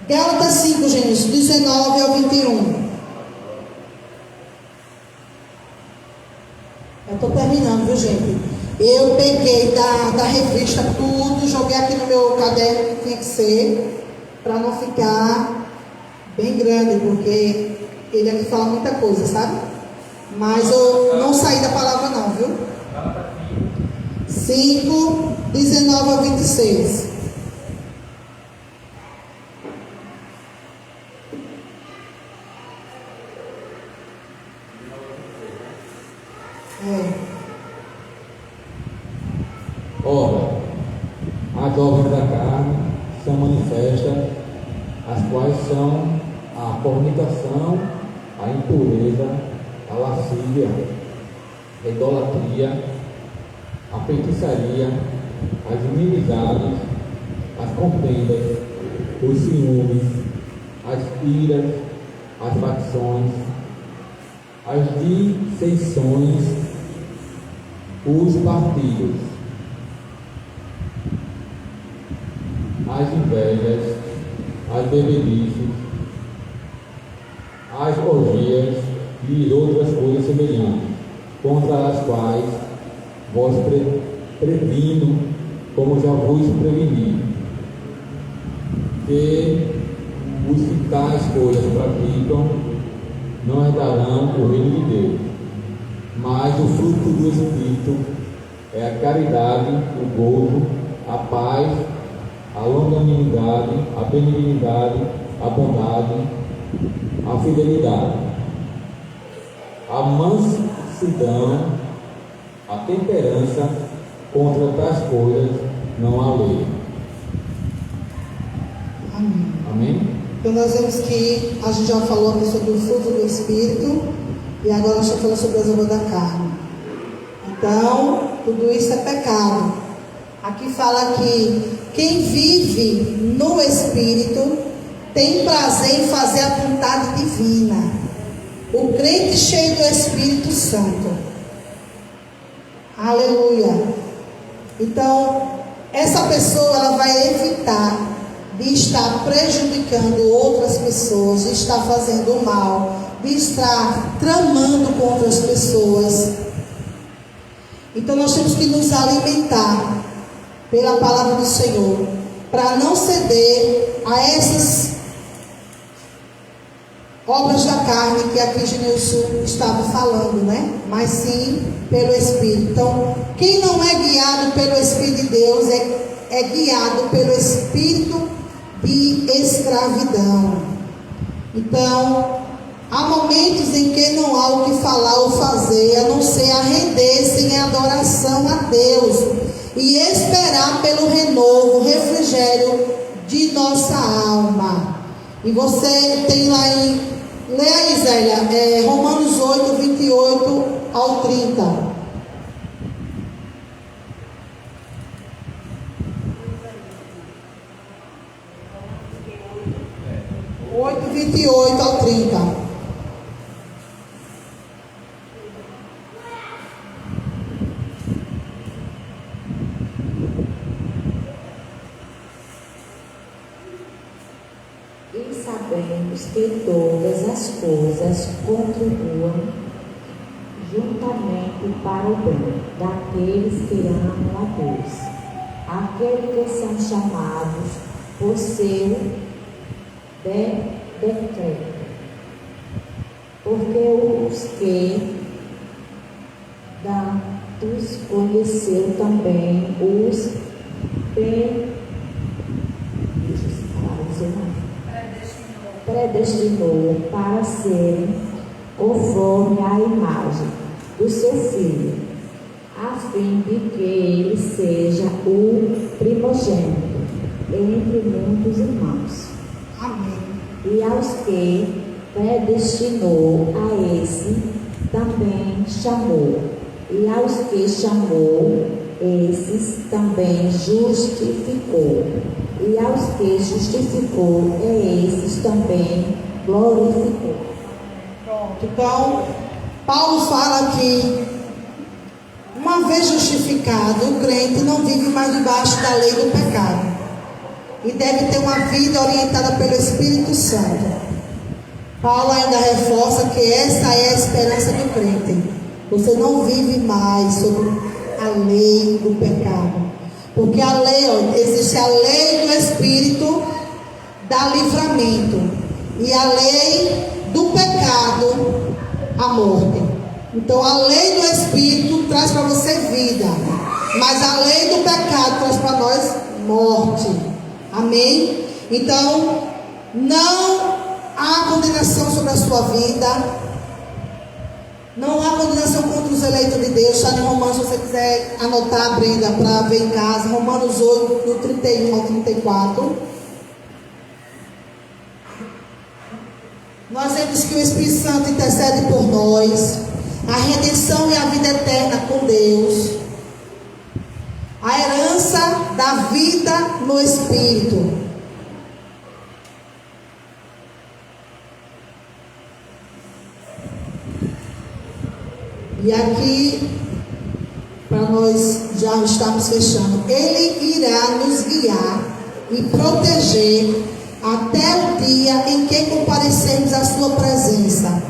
Gálatas 5, gente, 19 ao 21. Eu estou terminando, viu, gente? Eu peguei da revista tudo, joguei aqui no meu caderno que tinha que ser, para não ficar bem grande, porque ele aqui fala muita coisa, sabe? Mas eu não saí da palavra não, viu? 5, 19 a 26. Ora, as obras da carne são manifestas, as quais são a fornicação, a impureza, a lascívia, a idolatria, a feitiçaria, as inimizades, as contendas, os ciúmes, as iras, as facções, as dissensões, os partidos, as invejas, as bebedices, as orgias e outras coisas semelhantes, contra as quais vos previno, como já vos preveni, que os que tais coisas praticam não herdarão o reino de Deus. Mas o fruto do Espírito é a caridade, o gozo, a paz, a longanimidade, a benignidade, a bondade, a fidelidade, a mansidão, a temperança. Contra tais coisas não há lei. Amém. Amém? Então nós vemos que a gente já falou aqui sobre o fruto do Espírito e agora a gente falou sobre as obras da carne. Então, tudo isso é pecado. Aqui fala que quem vive no Espírito tem prazer em fazer a vontade divina. O crente cheio do Espírito Santo. Aleluia. Então, essa pessoa ela vai evitar de estar prejudicando outras pessoas, de estar fazendo mal, de estar tramando contra as pessoas. Então nós temos que nos alimentar pela palavra do Senhor, para não ceder a essas obras da carne que aqui Genilson estava falando, né? Mas sim pelo Espírito. Então, quem não é guiado pelo Espírito de Deus é guiado pelo espírito de escravidão. Então, há momentos em que não há o que falar ou fazer, a não ser a render-se em adoração a Deus e esperar pelo renovo, refrigério de nossa alma. E você tem lá em... Lê aí, Zélia, Romanos 8, 28 ao 30. 8, 28 ao 30. E sabemos que todas as coisas contribuem juntamente para o bem daqueles que amam a Deus, aqueles que são chamados por seu decreto. Porque os que dados conheceu também os predestinou para serem conforme a imagem do seu Filho, a fim de que ele seja o primogênito entre muitos irmãos. Amém. E aos que predestinou, a esse também chamou. E aos que chamou, esses também justificou. E aos que justificou, esses também glorificou. Pronto. Então, Paulo fala que, uma vez justificado, o crente não vive mais debaixo da lei do pecado. E deve ter uma vida orientada pelo Espírito Santo. Paulo ainda reforça que essa é a esperança do crente. Você não vive mais sobre a lei do pecado. Porque a lei, existe a lei do Espírito, dá livramento. E a lei do pecado, a morte. Então a lei do Espírito traz para você vida. Mas a lei do pecado traz para nós morte. Amém? Então, não há condenação sobre a sua vida. Não há condenação contra os eleitos de Deus. Está em Romanos, se você quiser anotar, Brenda, para ver em casa. Romanos 8, do 31 ao 34. Nós vemos que o Espírito Santo intercede por nós. A redenção e a vida eterna com Deus. A herança da vida no Espírito. E aqui, para nós já estamos fechando, Ele irá nos guiar e proteger até o dia em que comparecermos à sua presença.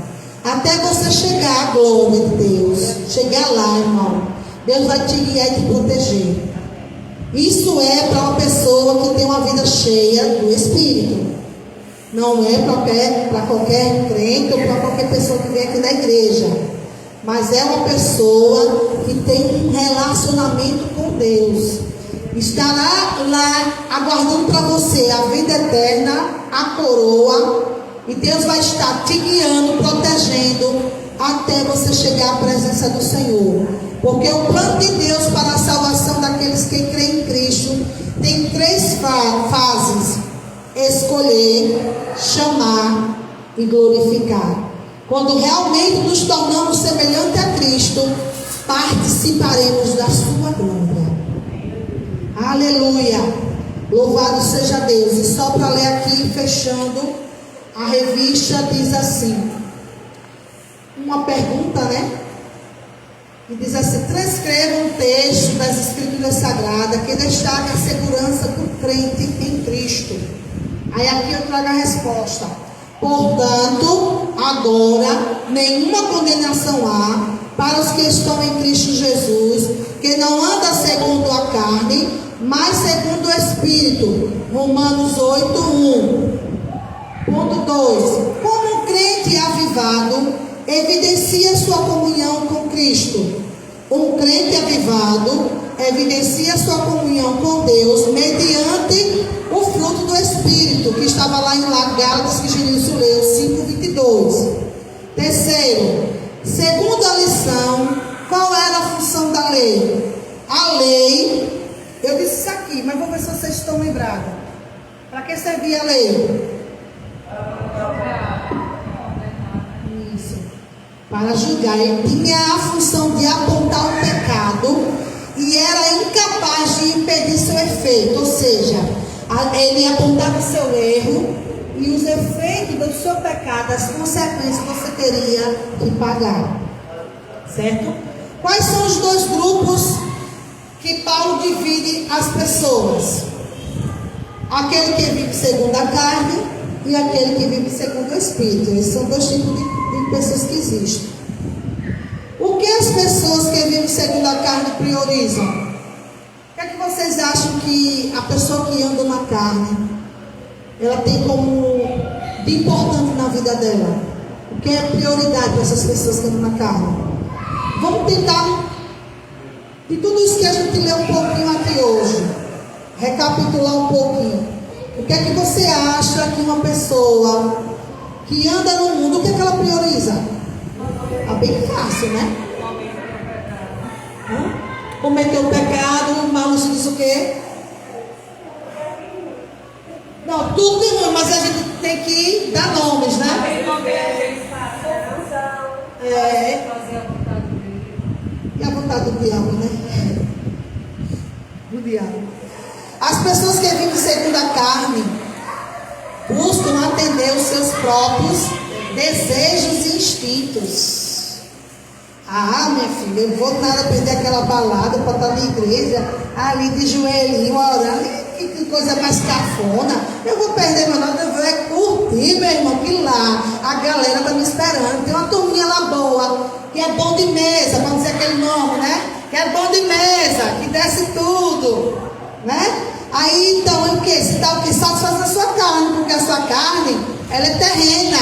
Até você chegar à glória de Deus. Chegar lá, irmão. Deus vai te guiar e te proteger. Isso é para uma pessoa que tem uma vida cheia do Espírito. Não é para qualquer crente ou para qualquer pessoa que vem aqui na igreja. Mas é uma pessoa que tem um relacionamento com Deus. Estará lá aguardando para você a vida eterna, a coroa. E Deus vai estar te guiando, protegendo, até você chegar à presença do Senhor. Porque o plano de Deus para a salvação daqueles que creem em Cristo tem 3 fases: escolher, chamar e glorificar. Quando realmente nos tornamos semelhantes a Cristo, participaremos da sua glória. Aleluia! Louvado seja Deus. E só para ler aqui, fechando, a revista diz assim, uma pergunta, né? E diz assim: transcreva um texto das Escrituras Sagradas que destaca a segurança do crente em Cristo. Aí aqui eu trago a resposta. Portanto, agora, nenhuma condenação há para os que estão em Cristo Jesus, que não anda segundo a carne, mas segundo o Espírito. Romanos 8, 1. Ponto 2. Como um crente avivado evidencia sua comunhão com Cristo? Um crente avivado evidencia sua comunhão com Deus mediante o fruto do Espírito, que estava lá em Gálatas, que Genício leu, 5:22. Terceiro, segunda lição, qual era a função da lei? A lei, eu disse isso aqui, mas vou ver se vocês estão lembrados. Para que servia a lei? Isso, para julgar. Ele tinha a função de apontar o pecado e era incapaz de impedir seu efeito, ou seja, ele apontava o seu erro e os efeitos do seu pecado, as consequências que você teria que pagar, certo? Quais são os 2 grupos que Paulo divide as pessoas? Aquele que vive segundo a carne e aquele que vive segundo o Espírito. Esses são 2 tipos de pessoas que existem. O que as pessoas que vivem segundo a carne priorizam? O que é que vocês acham que a pessoa que anda na carne, ela tem como de importante na vida dela? O que é prioridade para essas pessoas que andam na carne? Vamos tentar, de tudo isso que a gente leu um pouquinho aqui hoje, recapitular um pouquinho. O que é que você acha que uma pessoa que anda no mundo, o que é que ela prioriza? É bem fácil, né? cometeu o pecado, mas não se diz o quê? Não, tudo tem nome, mas a gente tem que dar nomes, né? É. E a vontade do diabo, né? Do diabo. As pessoas que vivem segundo a carne buscam atender os seus próprios desejos e instintos. Ah, minha filha, eu vou nada perder aquela balada para estar na igreja, ali de joelhinho, orando. Que coisa mais cafona. Eu vou perder meu nome, eu vou curtir, meu irmão, que lá a galera está me esperando. Tem uma turminha lá boa, que é bom de mesa, vamos dizer aquele nome, né? Que é bom de mesa, que desce tudo, né? Aí então, o que? Se dá o que? Satisfaz a sua carne, porque a sua carne, ela é terrena,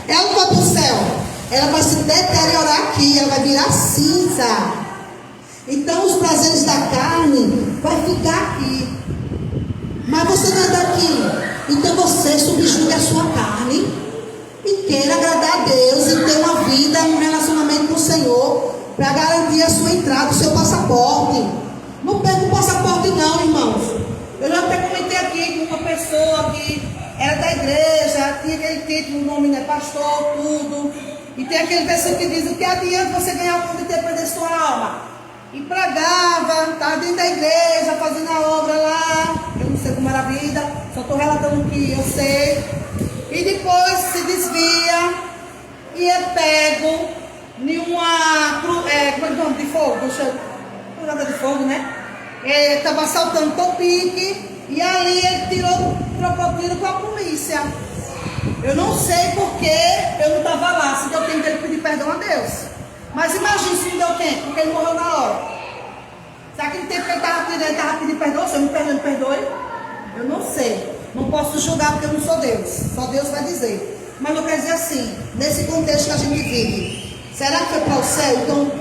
ela não vai para o céu, ela vai se deteriorar aqui, ela vai virar cinza. Então os prazeres da carne vai ficar aqui. Mas você não é daqui. Então você subjuga a sua carne e queira agradar a Deus e ter uma vida, um relacionamento com o Senhor para garantir a sua entrada, o seu passaporte. Não perca o passaporte não, irmãos. Eu já até comentei aqui com uma pessoa que era da igreja, tinha aquele título, o nome, né, pastor, tudo. E tem aquele versículo que diz: o que adianta você ganhar o mundo e ter perder sua alma? E pregava, estava dentro da igreja, fazendo a obra lá. Eu não sei como era a vida, só estou relatando o que eu sei. E depois se desvia e é pego em uma como é o nome de fogo? Cruzada de fogo, né? Estava assaltando Topique e ali ele trocou tiro com a polícia. Eu não sei porque eu não estava lá, se deu tempo dele pedir perdão a Deus. Mas imagine se não deu tempo, porque ele morreu na hora. Será que ele tempo que ele estava pedindo perdão? Se eu me perdoe? Eu não sei. Não posso julgar porque eu não sou Deus. Só Deus vai dizer. Mas eu quero dizer assim, nesse contexto que a gente vive, será que foi para o céu? Então,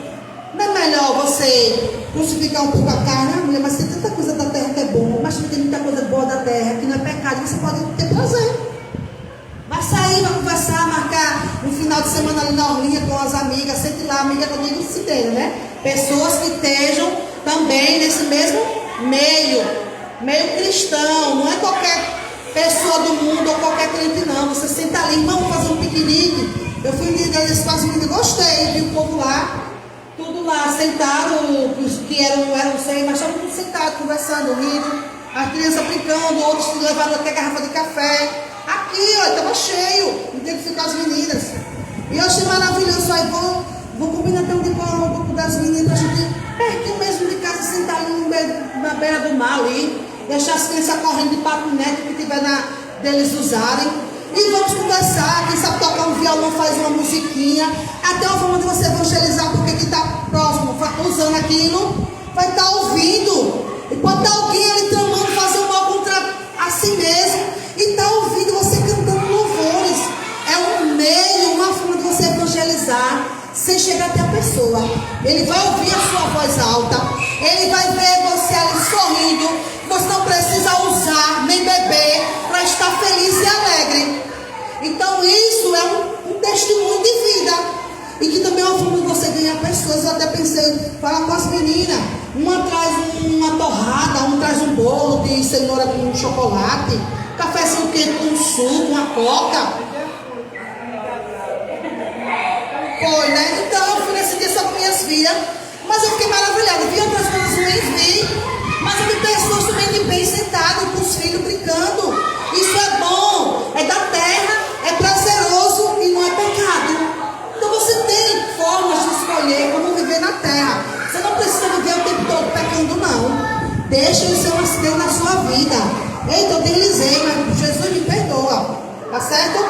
não é melhor você crucificar um pouco a carne? Ah, mulher, mas tem tanta coisa da terra que é boa, mas também tem muita coisa boa da terra que não é pecado, você pode ter prazer. Vai sair, vai conversar, marcar um final de semana ali na orlinha com as amigas, sente lá, amiga comigo, se tem, né? Pessoas que estejam também nesse mesmo meio cristão, não é qualquer pessoa do mundo ou qualquer crente não. Você senta ali, irmão, vamos fazer um piquenique. Eu fui em igreja desse espaço e gostei, vi o povo lá, tudo lá, sentado, que eram seis, mas estavam tudo sentados, conversando, rindo, as crianças brincando, outros levaram até garrafa de café. Aqui, ó, estava cheio, não tem que ficar as meninas. E eu achei maravilhoso, aí vou combinar até um dia com o grupo das meninas, a gente pertinho mesmo de casa, sentar ali na beira do mar ali, deixar as crianças correndo de patinete que tiver deles usarem. E vamos conversar, quem sabe tocar um violão, faz uma musiquinha, até uma forma de você evangelizar, porque quem está próximo, usando aquilo, vai estar ouvindo. E pode estar alguém ali tramando, fazer um mal contra a si mesmo, e está ouvindo você cantando louvores. É um meio, uma forma de você evangelizar, sem chegar até a pessoa. Ele vai ouvir a sua voz alta, ele vai ver você ali sorrindo. Você não precisa usar nem beber para estar feliz e alegre. Então isso é um testemunho de vida, e que também é uma forma de você ganhar pessoas. Eu até pensei, falar com as meninas, uma traz uma torrada, uma traz um bolo de cenoura com chocolate, cafezinho quente com suco, uma coca. Foi, né? Então eu fui nesse dia só com minhas filhas, mas eu fiquei maravilhada. Vi outras coisas ruins, mas eu vi pessoas também de bem sentadas com os filhos brincando. Isso é bom, é da terra, é prazeroso e não é pecado. Então você tem formas de escolher como viver na terra. Você não precisa viver o tempo todo pecando, não. Deixa o seu acidente na sua vida. Eita, eu deslizei, mas Jesus me perdoa. Tá certo?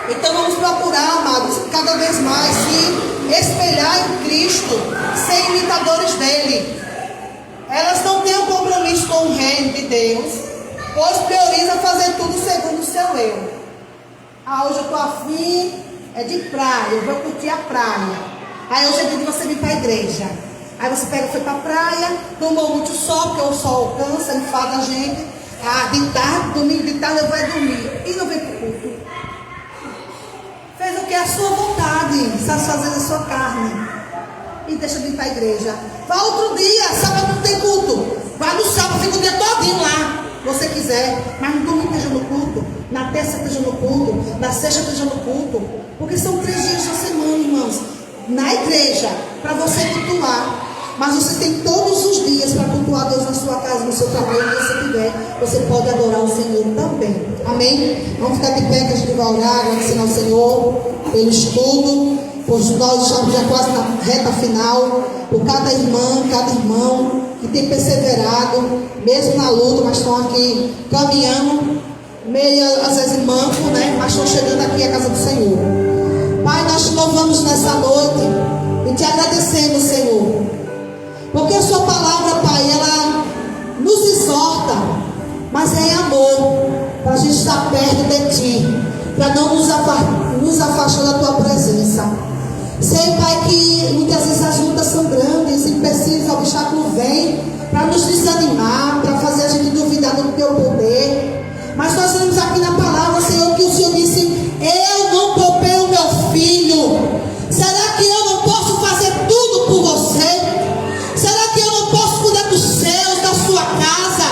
Então vamos procurar, amados, cada vez mais se espelhar em Cristo, ser imitadores dele. Elas não têm um compromisso com o reino de Deus, pois priorizam fazer tudo segundo o seu eu. Ah, hoje eu estou afim, é de praia, eu vou curtir a praia. Aí hoje é dia de você vir para a igreja. Aí você foi para a praia, tomou muito sol, porque o sol cansa, enfada a gente. Ah, de tarde, domingo de tarde eu vou dormir. E não veio para o culto. Fez o que? A sua vontade, satisfazer a sua carne. e deixa de ir para a igreja. Vá outro dia, sábado não tem culto. Vai no sábado, fica o dia todinho lá, se você quiser. Mas no domingo esteja no culto, na terça esteja no culto, na sexta esteja no culto. Porque são 3 dias da semana, irmãos, na igreja, para você cultuar. Mas você tem todos os dias para cultuar Deus na sua casa, no seu trabalho, onde você estiver. Você pode adorar o Senhor também. Amém? Vamos ficar de pé que a gente vai orar, agradecer ao Senhor pelo estudo. Pois nós estamos já quase na reta final. Por cada irmã, cada irmão que tem perseverado, mesmo na luta, mas estão aqui caminhando, meio às vezes manco, né? Mas estão chegando aqui à casa do Senhor. Pai, nós te louvamos nessa noite e te agradecemos, Senhor. Porque a sua palavra, Pai, ela nos exorta, mas é em amor, para a gente estar perto de Ti, para não nos afastar da Tua presença. Sei, Pai, que muitas vezes as lutas são grandes, empecilhos, obstáculos vêm para nos desanimar, para fazer a gente duvidar do Teu poder. Mas nós vemos aqui na palavra, Senhor, que o Senhor disse: eu não poupei o meu filho. Será que eu não posso fazer tudo por você? Será que eu não posso cuidar dos seus, da sua casa?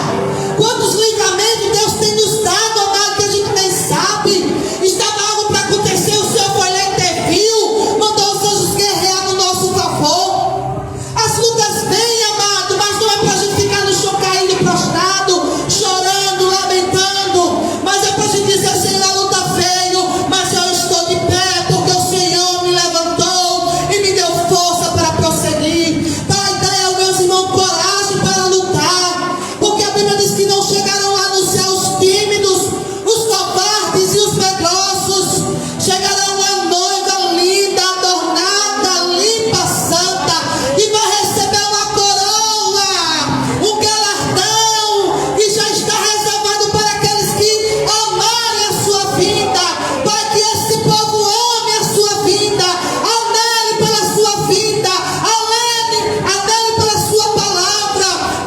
Quantos livramentos Deus tem nos dado, amado, que a gente nem sabe? Estava algo para acontecer, o Senhor foi lá e interviu, mandou os anjos guerrear no nosso favor. As lutas vêm, amado, mas não é para a gente ficar no chão caído, prostrado, chorando, lamentando. Mas é para a gente dizer: Senhor, a luta veio, mas eu estou de pé, porque o Senhor me levantou e me deu força para prosseguir. Coragem para lutar, porque a Bíblia diz que não chegaram lá no céu os tímidos, os covardes e os medrosos. Chegarão a noiva linda, adornada, limpa, santa, e vai receber uma coroa, um galardão que já está reservado para aqueles que amarem a sua vida. Pai, que esse povo ame a sua vida, anele pela sua vida, anele pela sua palavra.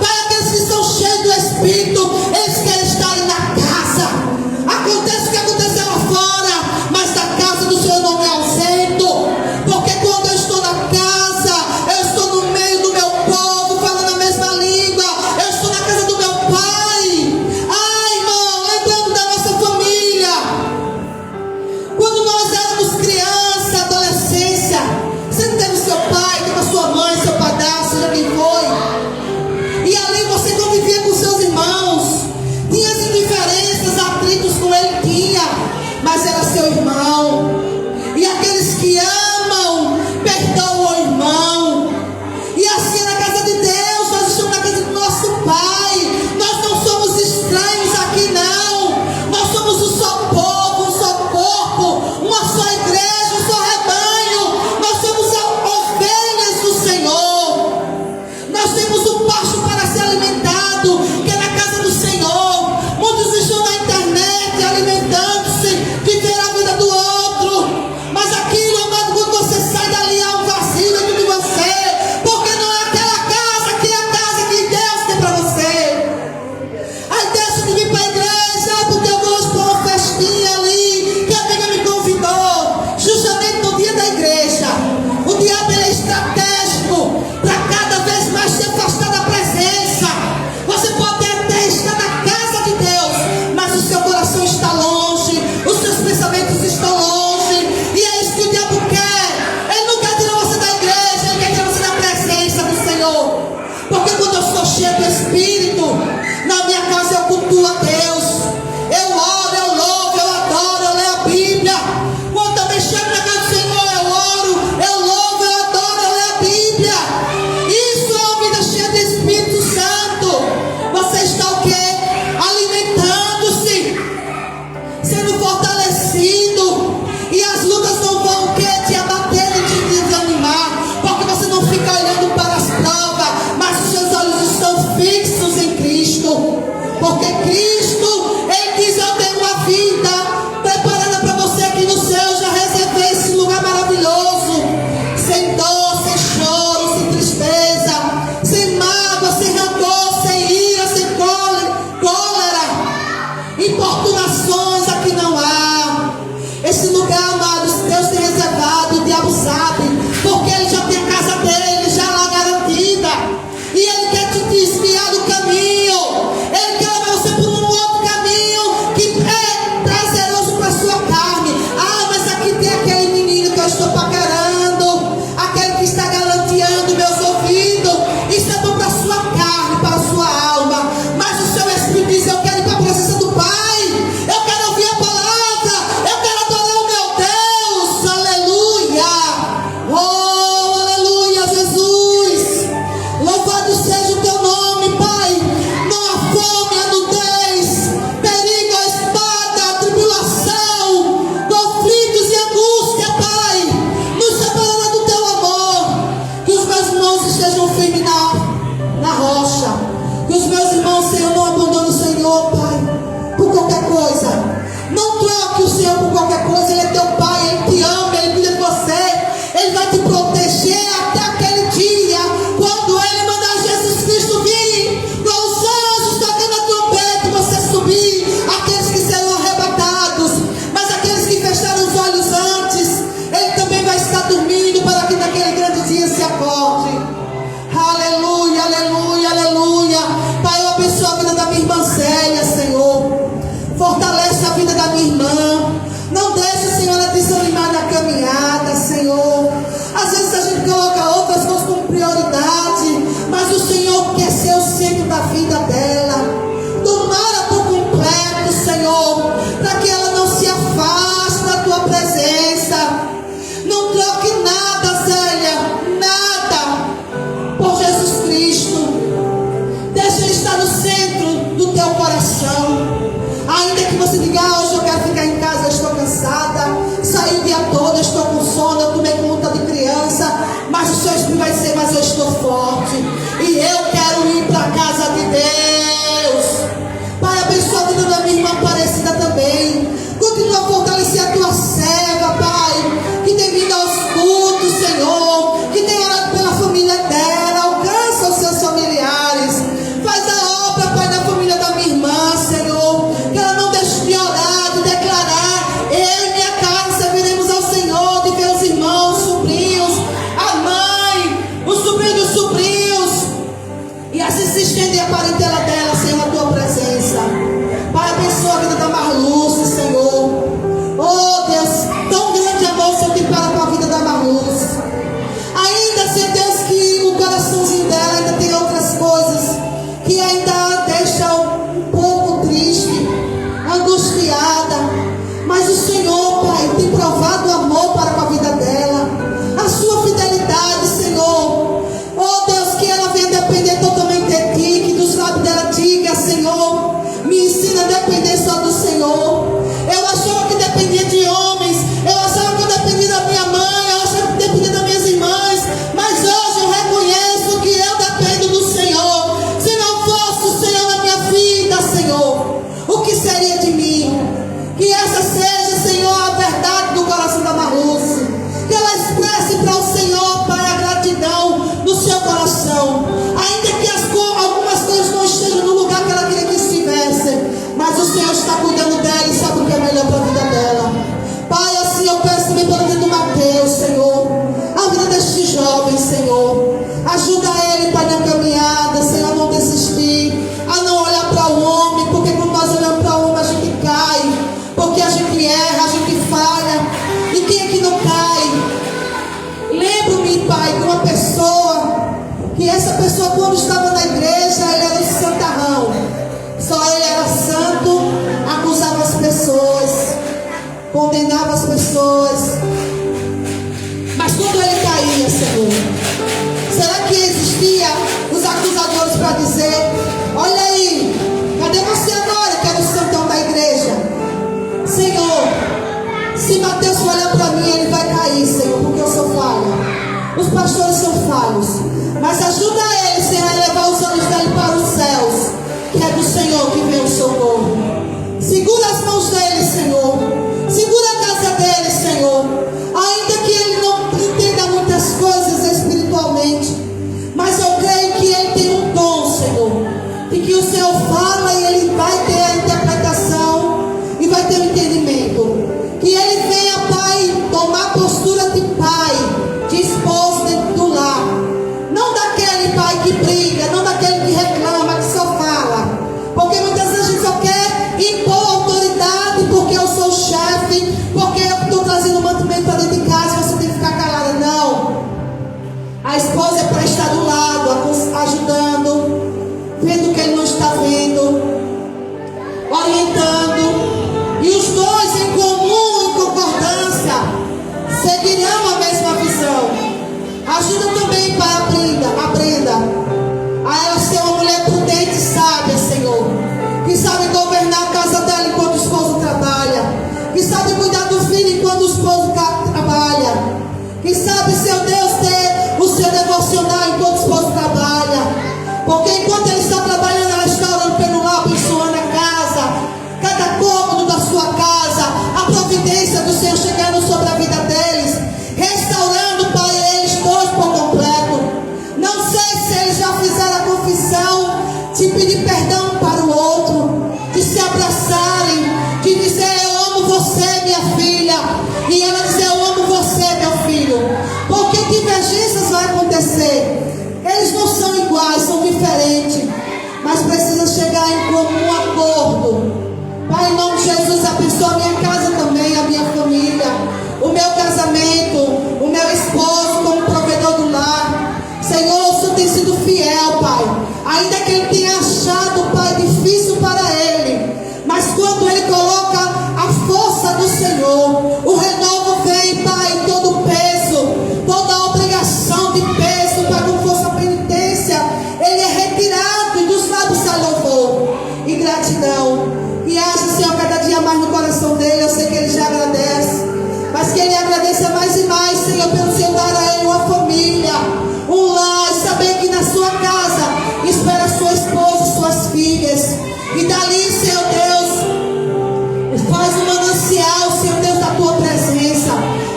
Pai, aqueles que são cheios do Espírito, eles querem estar na casa. Acontece o que aconteceu lá fora, mas da casa do Senhor não me ausento. Porque quando eu estou na casa, eu estou no meio do meu povo, falando a mesma língua. Eu estou na casa do meu Pai. Ai, irmão, lembrando da nossa família. Quando nós éramos criança, adolescência, você não teve seu pai, teve a sua mãe, seu padrasto, seja quem foi. E ali você convivia com seus irmãos. Tinha as indiferenças, atritos com ele, tinha, mas era seu irmão. E aqueles que amam, perdoam o irmão. E assim é na casa de Deus. Nós estamos na casa do nosso Pai. Nós não somos estranhos aqui, não. Nós somos um só povo, um só corpo, uma só igreja, um só rebanho. Nós somos ovelhas do Senhor. Nós temos um pasto para ser alimentado, que é na casa do Senhor. Muitos estão na internet alimentando-se, viver a vida do outro. Mas aquilo, amado, quando você sai dali, há um vazio dentro de você. Porque não é aquela casa que é a casa que Deus tem para você. Aí deixa de vir para a igreja, porque eu vou para uma festinha ali, que a amiga me convidou, justamente no dia da igreja. O diabo, ele é estratégico para cada vez mais se afastar da presença. Você pode até estar na casa de Deus, mas o seu coração está longe, os seus pensamentos estão longe. E é isso que o diabo quer. Ele não quer tirar você da igreja, ele quer tirar você da presença do Senhor. Porque quando eu sou cheio do Espírito, na minha casa eu cultuo a Deus. Eu oro, eu louvo, eu adoro, eu leio a Bíblia. Quando também chego na casa do Senhor, eu oro, eu louvo, eu adoro, eu leio a Bíblia. Isso é uma vida cheia do Espírito Santo. Você está o quê? Alimentando-se, sendo fortalecido. E as lutas não vão o quê? Te abater e te desanimar. Porque você não fica olhando para as provas, mas os seus olhos estão fixos em Cristo. Porque Cristo, Ele diz: eu tenho uma vida preparada para você aqui no céu. Já reservei esse lugar maravilhoso, sem dor, sem choro, sem tristeza, sem mágoa, sem rancor, sem ira, sem cólera, importunações aqui não há. Esse lugar, amados, Deus tem reservado. O diabo sabe, porque ele já tem a casa dele. Senhor está cuidando dela e sabe o que é melhor para a vida dela. Pai, assim eu peço também pela vida do Mateus, Senhor, a vida deste jovem, Senhor. Ajuda ele, Pai, na caminhada, Senhor, a não desistir, a não olhar para o homem, porque quando nós olhamos para o homem a gente cai, porque a gente erra, a gente falha. E quem é que não cai? Lembro-me, Pai, de uma pessoa, que essa pessoa quando estava na igreja, ele era um santarrão. Só ele era santo, acusava as pessoas, condenava as pessoas. Mas quando ele caía, Senhor, será que existia os acusadores para dizer: olha aí, cadê você agora que era o santão da igreja? Senhor, se Mateus olhar para mim, ele vai cair, Senhor, porque eu sou falha. Os pastores são falhos, mas ajuda ele, Senhor, a levar os olhos dele para os céus, que é do Senhor que vem o socorro. Segura as mãos dele, Senhor. Segura a casa dele, Senhor. Ainda que ele não entenda muitas coisas espiritualmente, mas eu creio que ele tem um dom, Senhor, de que o Senhor fala e ele vai ter a interpretação e vai ter o entendimento. Que ele venha, Pai, tomar postura de pai, de esposo dentro do lar. Não daquele pai que briga, não daquele que reclama, que só fala. Porque muitas vezes a gente só quer impor autoridade, porque eu sou o chefe, porque eu estou trazendo mantimento para dentro de casa, você tem que ficar calada. Não. A esposa é para estar do lado, ajudando, vendo o que ele não está vendo, orientando. E os dois em comum, em concordância, seguirão a mesma visão. Ajuda também, Pai, a Brenda, a ela ser uma mulher prudente e sábia, Senhor, que sabe governar a casa dela enquanto o esposo trabalha, que sabe cuidar do filho enquanto o esposo trabalha, que sabe, Seu Deus, ter o seu devocional enquanto o esposo trabalha. Porque enquanto ele está trabalhando, ela está orando pelo lado, abençoando a casa, cada cômodo da sua casa, a providência do Senhor chegando sobre a vida deles, restaurando, Pai, eles dois por completo. Não sei se eles já fizeram a confissão de pedir perdão para o outro, de se abraçarem, de dizer: eu amo você, minha filha, e ela dizer: eu amo você, meu filho. Porque divergências vai acontecer. Eles não são iguais, são diferentes, mas precisa chegar em comum acordo. Pai, em nome de Jesus, abençoa a minha casa também, a minha família, o meu casamento, o meu esposo como provedor do lar. Senhor, o Senhor tem sido fiel, Pai. Ainda que ele tenha achado, Pai, difícil para ele, mas quando ele coloca a força do Senhor, o renovo vem, Pai, todo o peso, toda a obrigação de peso, Pai, com força penitência, ele é retirado e dos lábios sai louvor e gratidão. E haja, Senhor, cada dia mais no coração dele. Eu sei que ele já agradece, mas que ele agradeça mais e mais, Senhor, pelo Senhor dar a ele uma família, um lar, saber que na sua casa espera sua esposa, suas filhas, e dali, Senhor Deus, faz um manancial, Senhor Deus, da tua presença,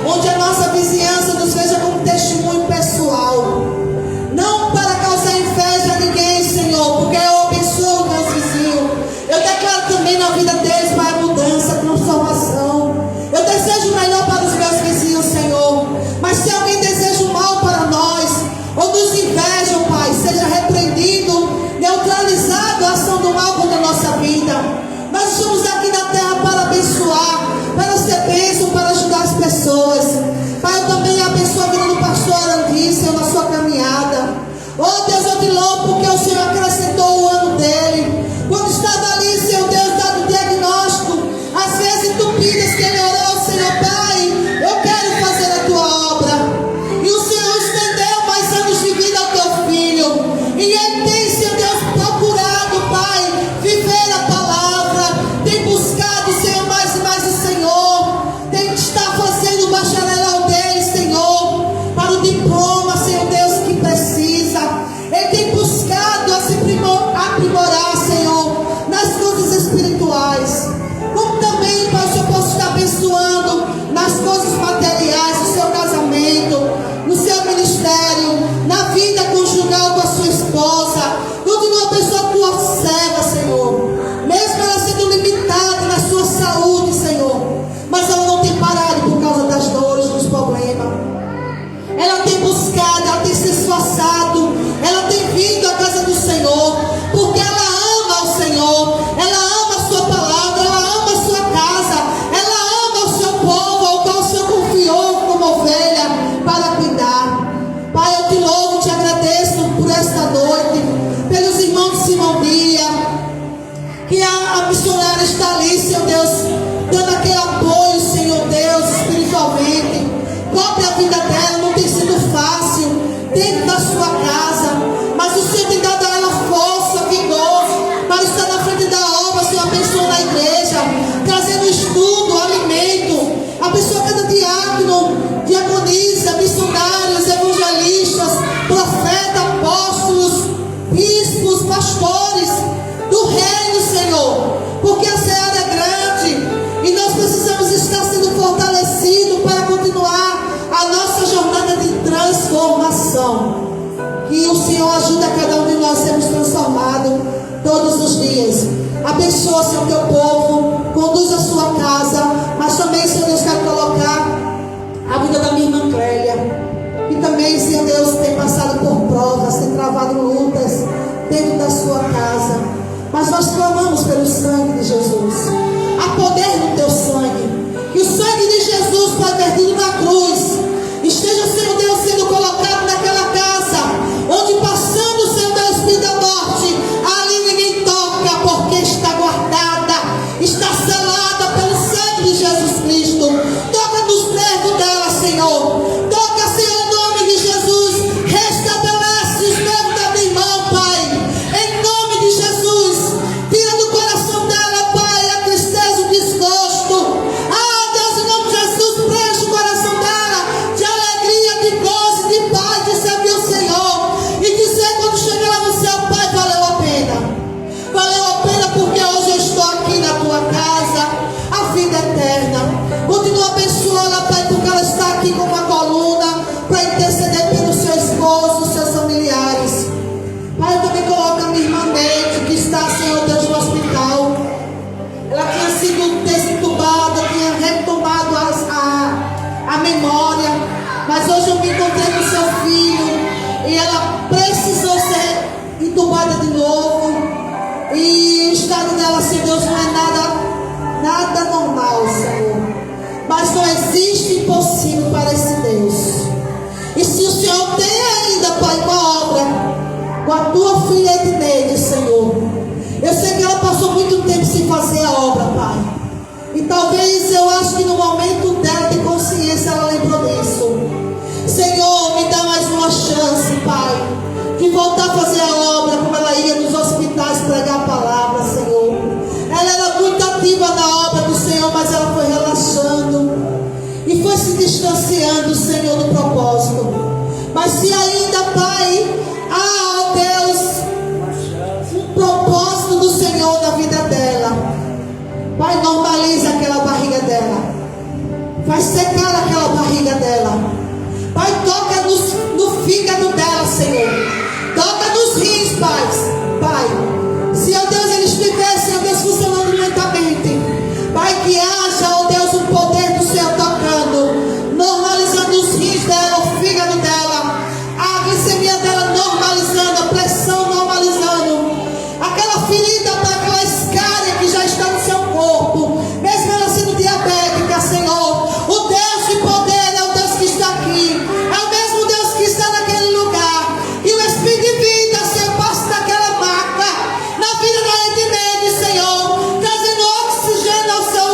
onde a nossa vizinhança nos veja como testemunho pessoal, não para causar inveja a ninguém, Senhor, porque eu abençoo os meus vizinhos. Eu declaro também na vida deles, Pai, mudança, transformação. Eu desejo o melhor para os meus vizinhos, Senhor. Mas se alguém deseja o mal para nós, ou nos invejam, Pai, seja repreendido, neutralizado a ação do mal contra a nossa vida. Nós estamos aqui na terra para abençoar, para ser bênção, para ajudar as pessoas. Pai, eu também abençoo a vida do pastor Arandi, Senhor, na sua caminhada. Oh Deus, eu te louvo porque o Senhor acrescentou o ano dele. Quando estava ali, Senhor Deus, dado o diagnóstico, às vezes entupidas, que ele orou: Senhor Pai, eu quero fazer a tua obra. E o Senhor estendeu mais anos de vida ao teu filho. E ele tem, Senhor Deus, procurado, Pai, viver a palavra. Tem buscado, Senhor, mais e mais o Senhor. Tem que estar fazendo o bacharel A missionária está ali, Senhor Deus, dando aquele apoio, Senhor Deus, espiritualmente. Cobre a vida dela, não tem sido fácil dentro da sua casa, mas o Senhor tem dado a ela força, vigor, para estar na frente da obra, Senhor, abençoando a igreja, trazendo estudo, alimento, abençoa cada diácono, diaconisa, missionários, evangelistas, profetas, apóstolos, bispos, pastores do reino, Senhor, porque a seara é grande e nós precisamos estar sendo fortalecidos para continuar a nossa jornada de transformação. Que o Senhor ajude a cada um de nós a sermos transformados todos os dias. Abençoa, Senhor, teu povo, conduz a sua casa, mas também, Senhor Deus, quero colocar a vida da minha irmã Clélia, que também, Senhor Deus, tem passado por provas, tem travado lutas dentro da sua casa, mas nós clamamos pelo sangue de Jesus. Há poder no teu sangue, que o sangue de Jesus, Pai, perdido na cruz, esteja, Senhor Deus, sendo colocado naquela casa, onde passando, Senhor Deus, Espírito da morte, ali ninguém toca, porque está guardada, está selada pelo sangue de Jesus Cristo. Toca nos nervos dela, Senhor. Toca, Senhor, em nome de Jesus. Restabelece os nervos da minha irmã, Pai, em nome de Jesus. Tira do coração dela, Pai, a tristeza, o desgosto. Ah, Deus, em nome de Jesus, preenche o coração dela de alegria, de gozo, de paz, de servir o Senhor e dizer quando chegar lá no céu: Pai, valeu a pena. Valeu a pena porque hoje eu estou aqui na tua casa, a vida eterna. Continua abençoando, Pai, porque ela está aqui com uma coluna para interceder pelo seu esposo, seus familiares. Pai, eu também coloco a minha irmã Neide, que está, Senhor Deus, no hospital. Ela tinha sido desentubada, tinha retomado a memória, mas hoje eu me encontrei com seu filho e ela precisou ser entubada de novo. E o estado dela, Senhor Deus, não é nada normal, Senhor. Mas não existe impossível para esse Deus. E se o Senhor tem ainda, Pai, uma obra com a tua filha Edneide, Senhor, eu sei que ela passou muito tempo sem fazer a obra, Pai. E talvez, eu acho que no momento dela de consciência ela lembrou disso. Senhor, me dá mais uma chance, Pai, de voltar a fazer a obra como ela ia nos hospitais pregar a palavra, Senhor. Ela era muito ativa na obra do Senhor, mas ela foi relaxando e foi se distanciando, Senhor, do propósito. Mas se ainda, Pai, há, ó Deus, um propósito do Senhor na vida dela, Pai, normaliza aquela barriga dela, faz secar aquela barriga dela. Pai, toca no fígado dela, Senhor. Toca nos rins, Pai. Se, ó Deus, ele estiver, Senhor Deus, funcionando lentamente, Pai, que haja, ó Deus, o poder do Senhor tocando, normalizando os rins dela, o fígado dela, a glicemia dela normalizando, a pressão normalizando, aquela ferida, Pai, aquela escária que já está no seu corpo, mesmo ela sendo diabética, Senhor. O Deus de poder é o Deus que está aqui, é o mesmo Deus que está naquele lugar. E o Espírito de vida, Senhor, passa daquela marca na vida da Edneide, Senhor, trazendo oxigênio ao seu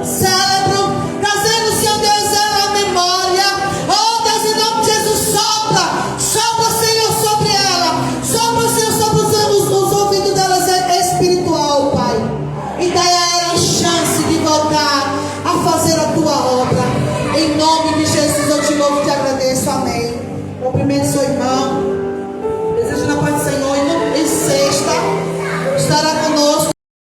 cérebro, trazendo, Senhor Deus, a memória. Oh Deus, em nome de Jesus, sopra, Senhor, sobre ela, sopra, Senhor, sobre os ouvidos delas espiritual, Pai, e dá a ela a chance de voltar a fazer a tua obra. Em nome de Jesus eu te louvo e te agradeço, amém. Cumprimento seu irmão.